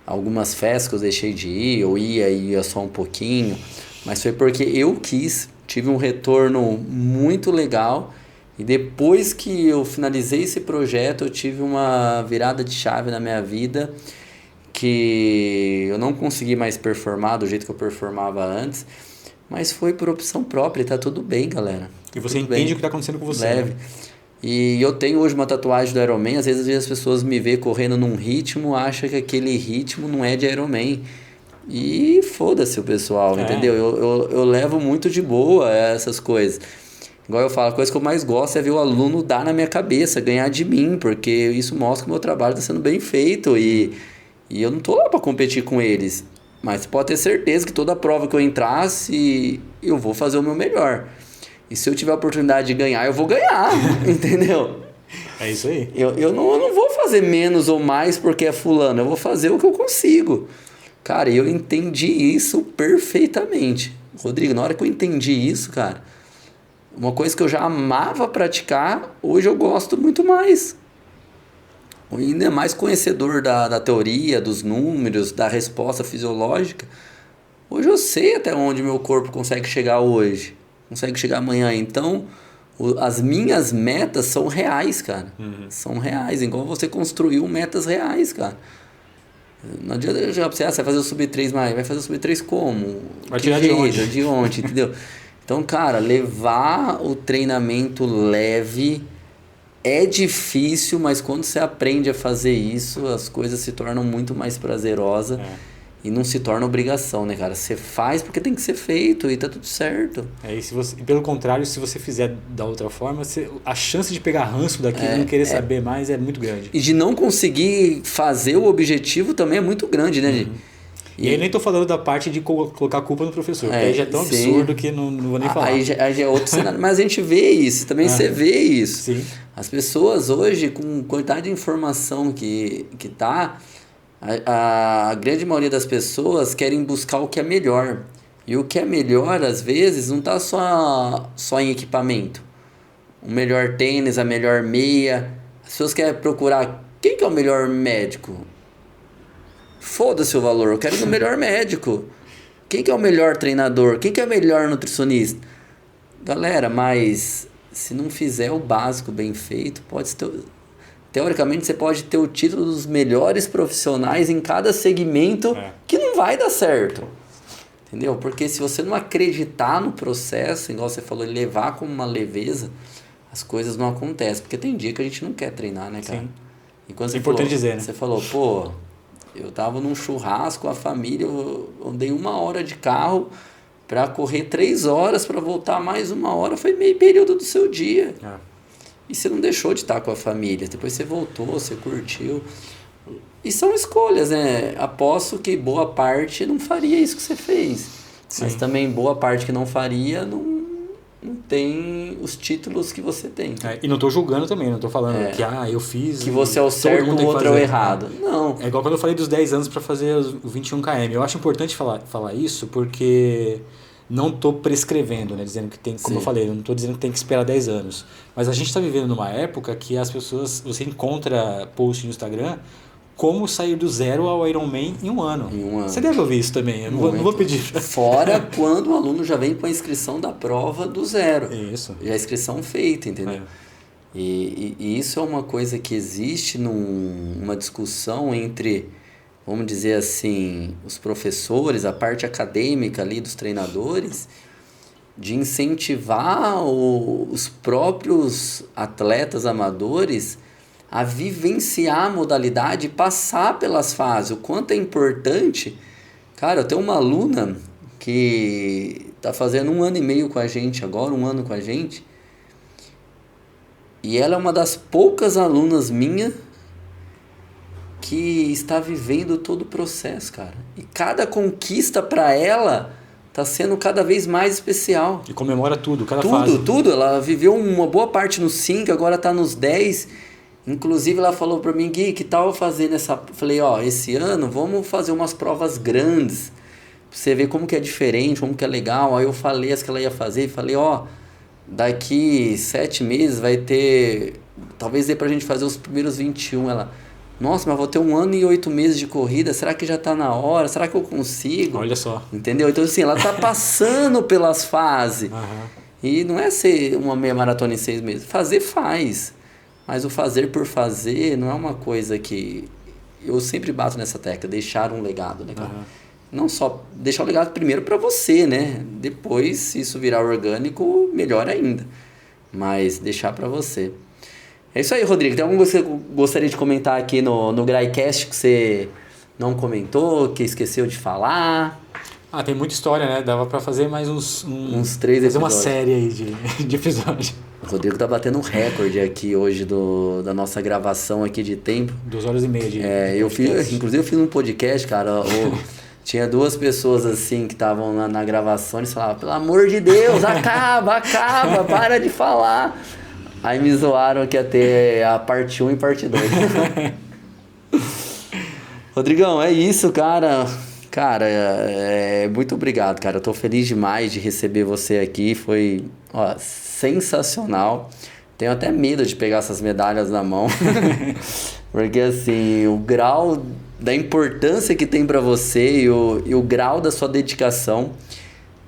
algumas festas que eu deixei de ir. Eu ia só um pouquinho. Mas foi porque eu quis, tive um retorno muito legal. E depois que eu finalizei esse projeto, eu tive uma virada de chave na minha vida, que eu não consegui mais performar do jeito que eu performava antes, mas foi por opção própria e tá tudo bem, galera. E você entende o que tá acontecendo com você. Leve. Né? E eu tenho hoje uma tatuagem do Ironman, às vezes as pessoas me veem correndo num ritmo, acham que aquele ritmo não é de Ironman. E foda-se o pessoal, entendeu? Eu levo muito de boa essas coisas. Igual eu falo, a coisa que eu mais gosto é ver o aluno dar na minha cabeça, ganhar de mim, porque isso mostra que o meu trabalho tá sendo bem feito e eu não tô lá para competir com eles, mas pode ter certeza que toda prova que eu entrasse, eu vou fazer o meu melhor. E se eu tiver a oportunidade de ganhar, eu vou ganhar, entendeu? É isso aí. Eu não vou fazer menos ou mais porque é fulano, eu vou fazer o que eu consigo. Cara, eu entendi isso perfeitamente. Rodrigo, na hora que eu entendi isso, cara, uma coisa que eu já amava praticar, hoje eu gosto muito mais. Ainda mais conhecedor da teoria, dos números, da resposta fisiológica. Hoje eu sei até onde meu corpo consegue chegar hoje. Consegue chegar amanhã. Então, as minhas metas são reais, cara. Uhum. São reais. Igual você construiu metas reais, cara. Não adianta eu já pensar, você vai fazer o sub-3, mas vai fazer o sub-3 como? Vai tirar de onde? De onde, entendeu? Então, cara, levar o treinamento leve é difícil, mas quando você aprende a fazer isso, as coisas se tornam muito mais prazerosas. e não se torna obrigação, né, cara? Você faz porque tem que ser feito e tá tudo certo. E pelo contrário, se você fizer da outra forma, a chance de pegar ranço daquilo e não querer saber mais é muito grande. E de não conseguir fazer o objetivo também é muito grande, né? E aí nem tô falando da parte de colocar a culpa no professor, porque aí já é tão absurdo que não vou nem falar. Aí já é outro cenário. Mas a gente vê isso, também você vê isso. Sim. As pessoas hoje, com a quantidade de informação que tá, a grande maioria das pessoas querem buscar o que é melhor. E o que é melhor, às vezes, não tá só em equipamento. O melhor tênis, a melhor meia. As pessoas querem procurar quem que é o melhor médico. Foda-se o valor, eu quero ir no melhor médico. Quem que é o melhor treinador? Quem que é o melhor nutricionista? Galera, mas se não fizer o básico bem feito, teoricamente você pode ter o título dos melhores profissionais em cada segmento que não vai dar certo. Entendeu? Porque se você não acreditar no processo, igual você falou, levar como uma leveza, as coisas não acontecem. Porque tem dia que a gente não quer treinar, né, cara? Sim. E quando você importante dizer, né? Você falou, pô, eu tava num churrasco com a família, eu andei 1 hora de carro para correr 3 horas, para voltar mais 1 hora, foi meio período do seu dia. E você não deixou de estar com a família, depois você voltou, você curtiu. E são escolhas, né? Aposto que boa parte não faria isso que você fez. Sim. Mas também boa parte que não faria não tem os títulos que você tem. E não tô julgando também, não tô falando que eu fiz... Que você é o certo, o outro é o errado. Não. É igual quando eu falei dos 10 anos para fazer os 21 km. Eu acho importante falar isso porque não tô prescrevendo, né? Dizendo que tem, como eu falei, eu não tô dizendo que tem que esperar 10 anos. Mas a gente tá vivendo numa época que as pessoas... Você encontra post no Instagram... Como sair do zero ao Ironman em 1 ano. Você deve ouvir isso também, eu não vou pedir. Fora quando o aluno já vem com a inscrição da prova do zero. Isso. Já a inscrição feita, entendeu? E isso é uma coisa que existe numa discussão entre, vamos dizer assim, os professores, a parte acadêmica ali dos treinadores, de incentivar os próprios atletas amadores a vivenciar a modalidade e passar pelas fases. O quanto é importante. Cara, eu tenho uma aluna que está fazendo 1 ano e meio com a gente agora, 1 ano com a gente. E ela é uma das poucas alunas minha que está vivendo todo o processo, cara. E cada conquista para ela está sendo cada vez mais especial. E comemora tudo, cada fase. Tudo. Ela viveu uma boa parte nos 5, agora está nos 10. Inclusive ela falou para mim, Gui, que tal eu fazer nessa... Falei, esse ano vamos fazer umas provas grandes, pra você ver como que é diferente, como que é legal. Aí eu falei as que ela ia fazer, falei, daqui 7 meses vai ter... Talvez dê pra gente fazer os primeiros 21. Ela, nossa, mas vou ter 1 ano e 8 meses de corrida, será que já tá na hora? Será que eu consigo? Olha só. Entendeu? Então assim, ela tá passando pelas fases. E não é ser uma meia maratona em 6 meses. Fazer faz. Mas o fazer por fazer não é uma coisa que... Eu sempre bato nessa tecla, deixar um legado, né, cara? Não só deixar o legado primeiro para você, né? Depois, se isso virar orgânico, melhor ainda. Mas deixar para você. É isso aí, Rodrigo. Tem alguma coisa que você gostaria de comentar aqui no GraiCast que você não comentou, que esqueceu de falar? Tem muita história, né? Dava para fazer mais uns 3 episódios. Fazer uma série aí de episódios. O Rodrigo tá batendo um recorde aqui hoje da nossa gravação aqui de tempo. 2 horas e meia de inclusive eu fiz um podcast, cara. Tinha 2 pessoas assim que estavam na gravação e falavam, pelo amor de Deus, acaba, para de falar. Aí me zoaram que ia ter a parte 1 e parte 2. Rodrigão, é isso, cara. Cara, muito obrigado, cara. Eu tô feliz demais de receber você aqui. Foi sensacional. Tenho até medo de pegar essas medalhas na mão. Porque, assim, o grau da importância que tem para você e o grau da sua dedicação.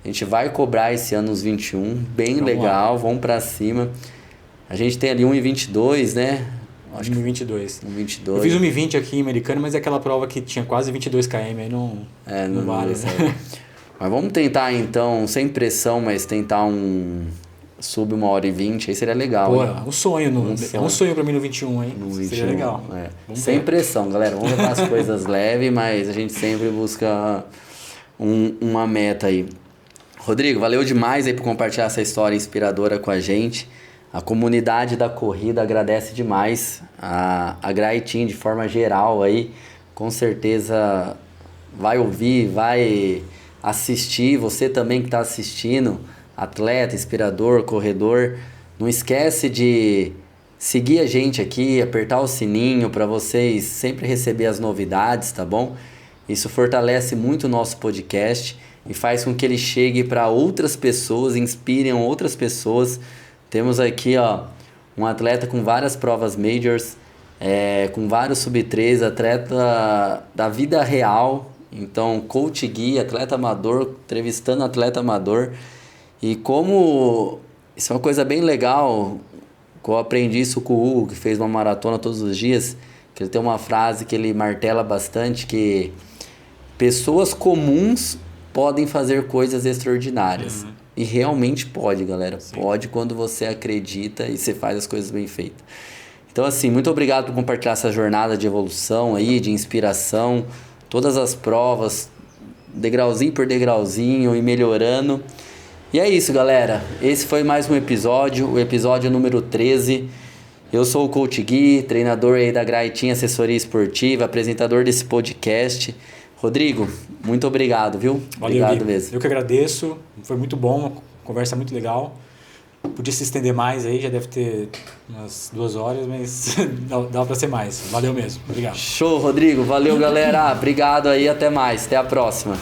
A gente vai cobrar esse ano os 21. Bem legal, vamos para cima. A gente tem ali 1,22, né? Acho que 1,22. 1,22. Eu fiz 1,20 aqui em Americana, mas é aquela prova que tinha quase 22 km, aí não vale. Mas vamos tentar então, sem pressão, mas tentar sub 1h20, aí seria legal. Pô, hein? um sonho. É um sonho pra mim no 21, hein? No 21, seria legal. Sem pressão, galera. Vamos levar as coisas leves, mas a gente sempre busca uma meta aí. Rodrigo, valeu demais aí por compartilhar essa história inspiradora com a gente. A comunidade da corrida agradece demais. A Grai Team, de forma geral, aí, com certeza vai ouvir, vai assistir. Você também que está assistindo, atleta, inspirador, corredor, não esquece de seguir a gente aqui, apertar o sininho para vocês sempre receber as novidades, tá bom? Isso fortalece muito o nosso podcast e faz com que ele chegue para outras pessoas, inspirem outras pessoas. Temos aqui, ó, um atleta com várias provas majors, com vários sub-3, atleta da vida real. Então, coach guia, atleta amador, entrevistando atleta amador. E como isso é uma coisa bem legal, que eu aprendi isso com o Hugo, que fez uma maratona todos os dias, que ele tem uma frase que ele martela bastante, que pessoas comuns podem fazer coisas extraordinárias. E realmente pode, galera. Sim. Pode quando você acredita e você faz as coisas bem feitas. Então, assim, muito obrigado por compartilhar essa jornada de evolução aí, de inspiração. Todas as provas, degrauzinho por degrauzinho e melhorando. E é isso, galera. Esse foi mais um episódio, o episódio número 13. Eu sou o Coach Gui, treinador aí da Grai Team Assessoria Esportiva, apresentador desse podcast. Rodrigo, muito obrigado, viu? Valeu, obrigado Gui. mesmo. Eu que agradeço, foi muito bom, uma conversa muito legal. Podia se estender mais aí, já deve ter umas 2 horas, mas dá para ser mais. Valeu mesmo, obrigado. Show, Rodrigo. Valeu, galera. Obrigado aí, até mais. Até a próxima.